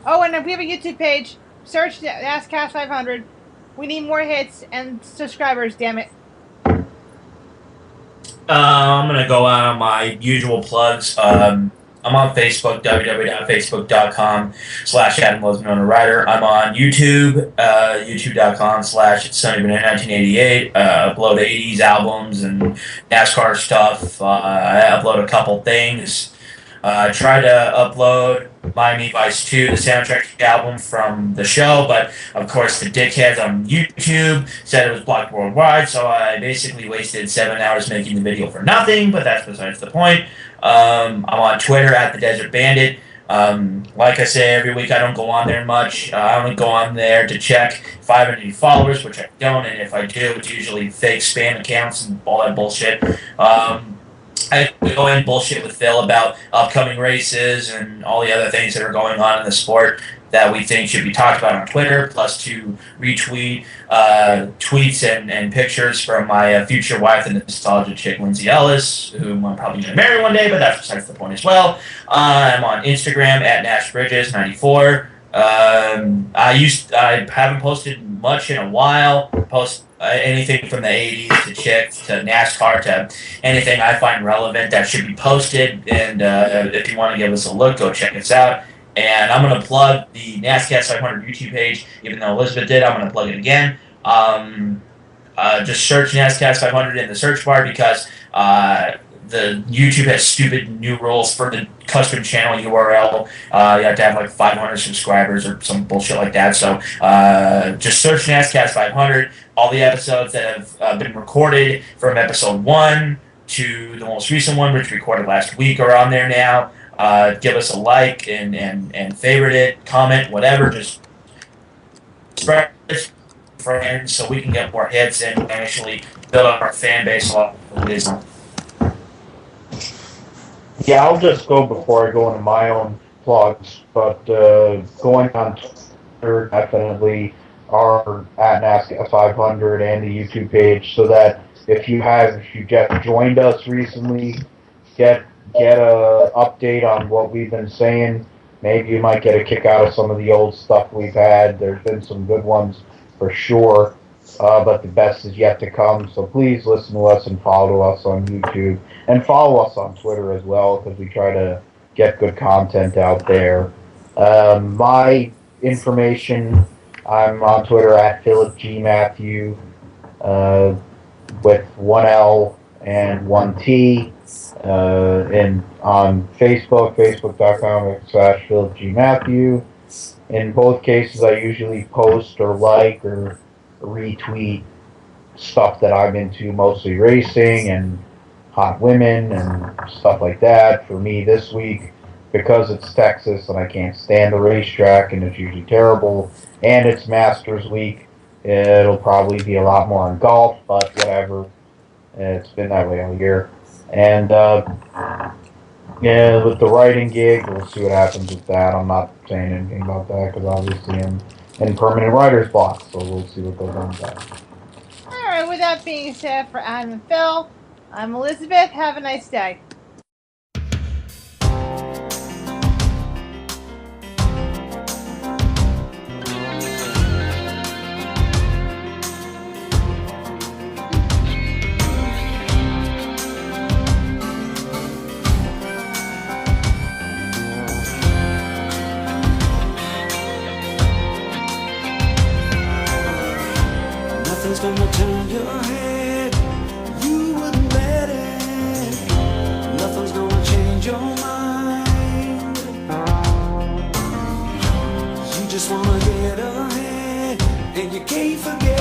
Speaker 1: Oh, and we have a YouTube page. Search NASCAST500. We need more hits and subscribers, damn it.
Speaker 3: I'm going to go out on my usual plugs. I'm on Facebook, www.facebook.com/AdamLosmanOnaRider. I'm on YouTube, youtube.com/SunnyBanana1988. Upload 80s albums and NASCAR stuff. I upload a couple things. Try to upload Miami Vice 2, the soundtrack album from the show, but of course the dickheads on YouTube said it was blocked worldwide, so I basically wasted 7 hours making the video for nothing, but that's besides the point. I'm on Twitter at the Desert Bandit. Like I say every week, I don't go on there much. I only go on there to check if I have any followers, which I don't, and if I do, it's usually fake spam accounts and all that bullshit. I go in bullshit with Phil about upcoming races and all the other things that are going on in the sport that we think should be talked about on Twitter, plus to retweet tweets and pictures from my future wife, the nostalgia chick, Lindsay Ellis, whom I'm probably going to marry one day, but that's besides the point as well. I'm on Instagram at NashBridges94. I haven't posted much in a while. Post anything from the 80s to chicks to NASCAR to anything I find relevant that should be posted. And if you want to give us a look, go check us out. And I'm going to plug the NASCAR 500 YouTube page, even though Elizabeth did. I'm going to plug it again. Just search NASCAR 500 in the search bar because the YouTube has stupid new rules for the custom channel URL. You have to have like 500 subscribers or some bullshit like that. So just search NASCAR 500. All the episodes that have been recorded from episode 1 to the most recent one, which we recorded last week, are on there now. Give us a like and favorite it, comment, whatever. Just spread it friends so we can get more hits and actually build up our fan base a lot of wisdom.
Speaker 2: Yeah, I'll just go before I go into my own plugs, but going on Twitter definitely are at NASCAR 500 and the YouTube page, so that if you just joined us recently, get a update on what we've been saying. Maybe you might get a kick out of some of the old stuff we've had. There's been some good ones for sure, but the best is yet to come. So please listen to us and follow us on YouTube, and follow us on Twitter as well, because we try to get good content out there. My information, I'm on Twitter at Philip G. Mathew, with one L and one T. And on Facebook, facebook.com/Philip G. Mathew. In both cases, I usually post or like or retweet stuff that I'm into, mostly racing and hot women and stuff like that. For me this week, because it's Texas and I can't stand the racetrack and it's usually terrible, and it's Masters week, it'll probably be a lot more on golf, but whatever. It's been that way all year. And yeah, with the writing gig, we'll see what happens with that. I'm not saying anything about that because obviously I'm in permanent writer's block, so we'll see what goes on with that.
Speaker 1: All right, with that being said, for Adam and Phil, I'm Elizabeth. Have a nice day.
Speaker 5: Nothing's gonna turn your head, you wouldn't let it. Nothing's gonna change your mind. You just wanna get ahead, and you can't forget.